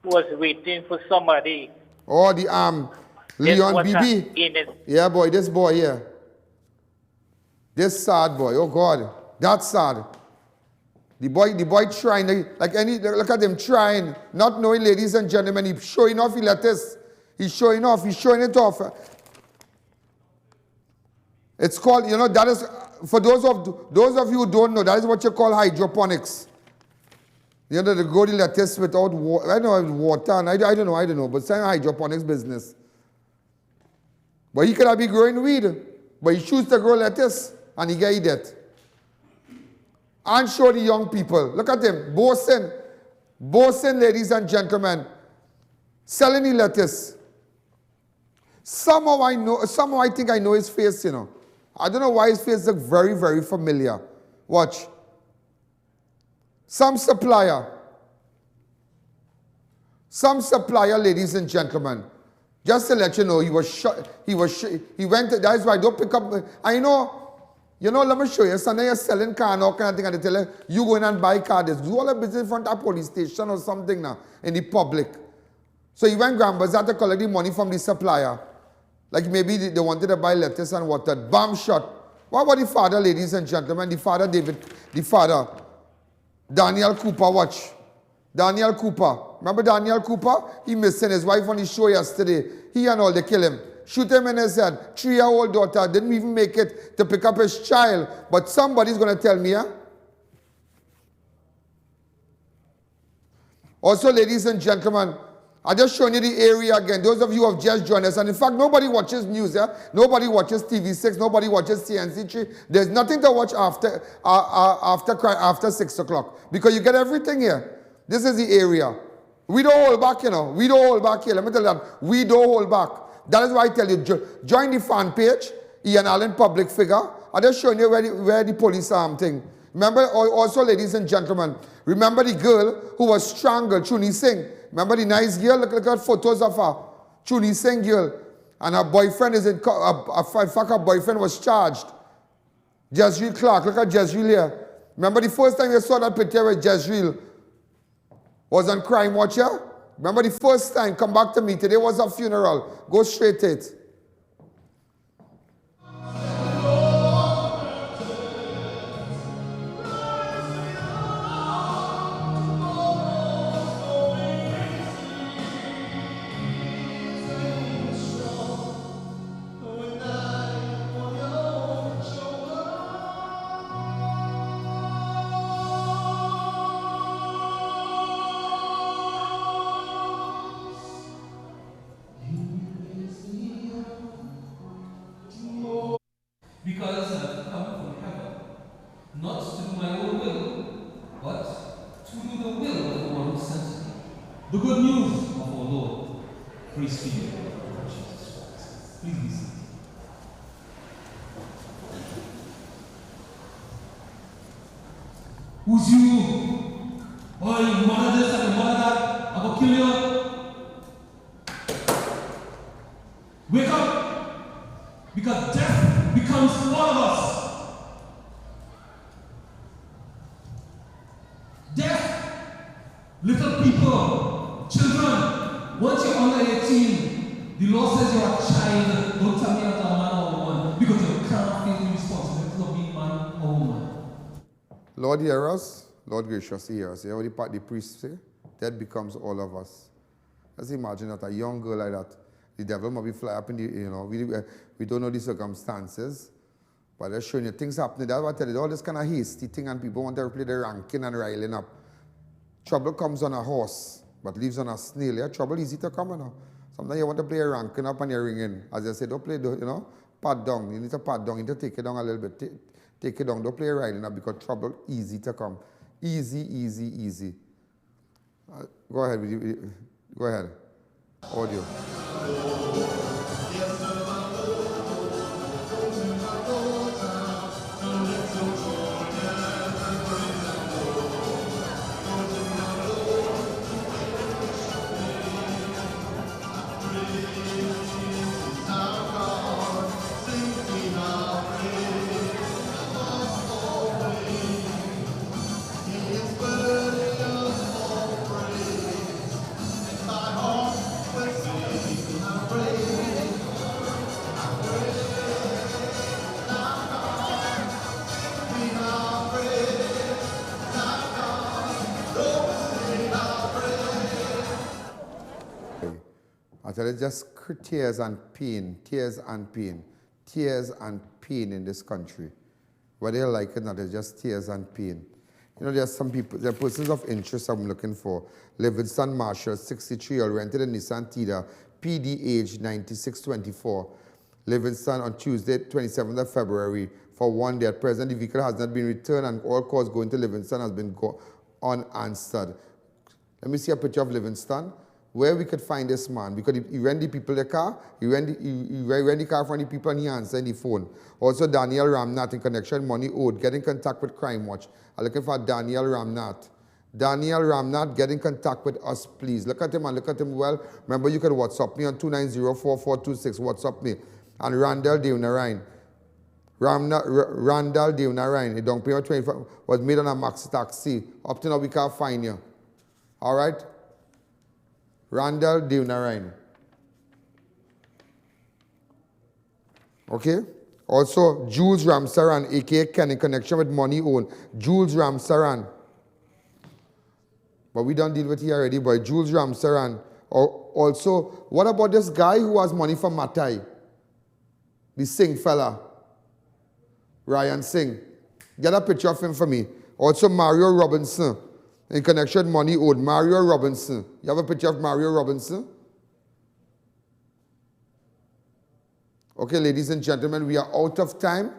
who was waiting for somebody. Oh, the Leon Bibi. Yeah, boy, this boy here. This sad boy. Oh God, that's sad. The boy trying, look at him trying, not knowing, ladies and gentlemen, he's showing off his lettuce. He's showing it off. It's called, that is, for those of you who don't know, that is what you call hydroponics. They grow the lettuce without water. I don't know water, and I don't know, but it's a hydroponics business. But he could have been growing weed, but he chooses to grow lettuce, and he get it. And show the young people. Look at him, bossing, ladies and gentlemen, selling the lettuce. Somehow I think I know his face, I don't know why his face looks very, very familiar. Watch. Some supplier, ladies and gentlemen, Just to let you know, he went, that's why don't pick up, I know, let me show you, Sunday you're selling car and all kind of thing, and they tell you go in and buy car, do all the business in front of a police station or something now, in the public. So he went Grand Bazaar to collect the money from the supplier. Like maybe they wanted to buy lettuce and water, bam shot. What about the father, ladies and gentlemen, the father Daniel Cooper, watch. Daniel Cooper. Remember Daniel Cooper? He missing his wife on the show yesterday. He and all, they kill him. Shoot him in his head. 3-year-old daughter didn't even make it to pick up his child. But somebody's going to tell me, huh? Also, ladies and gentlemen, I just showing you the area again. Those of you who have just joined us, and in fact, nobody watches news, yeah? Nobody watches TV6, nobody watches CNC3. There's nothing to watch after 6 o'clock because you get everything here. This is the area. We don't hold back, We don't hold back here. Let me tell you that. We don't hold back. That is why I tell you, join the fan page, I.A.N public figure. I'm just showing you where the police thing. Remember, also, ladies and gentlemen, remember the girl who was strangled, Chuni Singh. Remember the nice girl? Look at photos of her. Chuni Singh girl. And her boyfriend is in fact, her boyfriend was charged. Jezreel Clark. Look at Jezreel here. Remember the first time you saw that picture with Jezreel was on Crime Watcher? Remember the first time? Come back to me. Today was a funeral. Go straight to it. Because I've come from heaven, not to do my own will, but to do the will of the one who sent me. The good news of our Lord. Praise be to you, Lord Jesus Christ. Please be seated. Who's you? Oh, you mother this and mother that. I will kill you. Wake up! Because death becomes all of us. Death, little people, children, once you're under 18, the law says you're a child. Don't tell me you're not a man or a woman because you can't feel the responsibility of being man or woman. Lord, hear us. Lord, graciously hear us. You hear what the priest say? Death becomes all of us. Let's imagine that a young girl like that, the devil might be fly up in the, we don't know the circumstances, but they're showing you things happening. That's what I tell you, all this kind of hasty thing and people want to play the ranking and riling up. Trouble comes on a horse, but leaves on a snail. Yeah? Trouble easy to come on. Sometimes you want to play a ranking up and you're ringing. As I say, don't play, pad down. You need to pad down. You need to take it down a little bit. Take it down. Don't play riling up because trouble easy to come. Easy, easy, easy. Go ahead. Go ahead. Audio. I tell you, just tears and pain, tears and pain, tears and pain in this country. Whether you like it or not, it's just tears and pain. There are some people, there are persons of interest I'm looking for. Livingston Marshall, 63-year-old, rented a Nissan Tida, PD age 9624. Livingston on Tuesday, 27th of February, for 1 day. At present, the vehicle has not been returned and all calls going to Livingston has been unanswered. Let me see a picture of Livingston, where we could find this man, because he rent the people the car, he rent the car from the people and he answered the phone. Also, Daniel Ramnath in connection, money owed, get in contact with Crime Watch. I'm looking for Daniel Ramnath. Daniel Ramnath, get in contact with us, please. Look at him and look at him well. Remember, you can WhatsApp me on 290-4426. WhatsApp me. And Randall Dewnarine. Randall Dewnarine. He don't pay 25. Was made on a max taxi. Up to now, we can't find you. All right? Randall Dewnarine. Okay? Also, Jules Ramsaran, a.k.a. Ken, in connection with money owned. Jules Ramsaran. But we don't deal with he already, boy. Jules Ramsaran. Also, what about this guy who has money from Matai? The Singh fella. Ryan Singh. Get a picture of him for me. Also, Mario Robinson. In connection with money owed. Mario Robinson. You have a picture of Mario Robinson? Okay, ladies and gentlemen, we are out of time.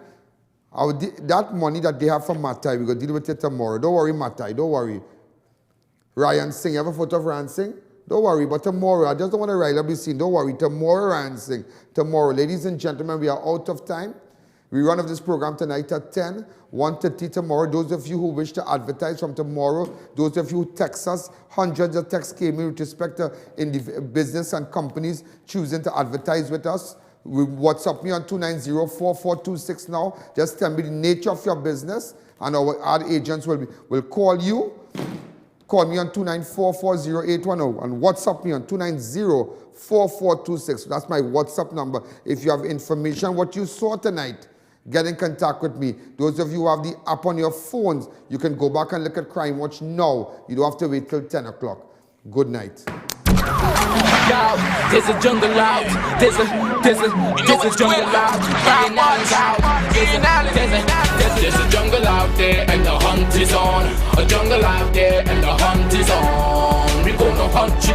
That money that they have from Matai, we're going to deal with it tomorrow. Don't worry, Matai. Don't worry. Ryan Singh, you have a photo of Ryan Singh? Don't worry, but tomorrow, I just don't want to Ryla be seen. Don't worry, tomorrow, Ryan Singh. Tomorrow, ladies and gentlemen, we are out of time. We run off this program tonight at 10, 1:30 tomorrow. Those of you who wish to advertise from tomorrow, those of you who text us, hundreds of texts came in with respect to business and companies choosing to advertise with us. WhatsApp me on 290-4426 now. Just tell me the nature of your business, and our ad agents will call you. Call me on 294-40810 and WhatsApp me on 290-4426. That's my WhatsApp number. If you have information what you saw tonight, get in contact with me. Those of you who have the app on your phones, you can go back and look at Crime Watch now. You don't have to wait till 10 o'clock. Good night. There's a jungle out. There's a jungle out. There's a jungle out there and the hunt is on. A jungle out there and the hunt is on. We gonna hunt you.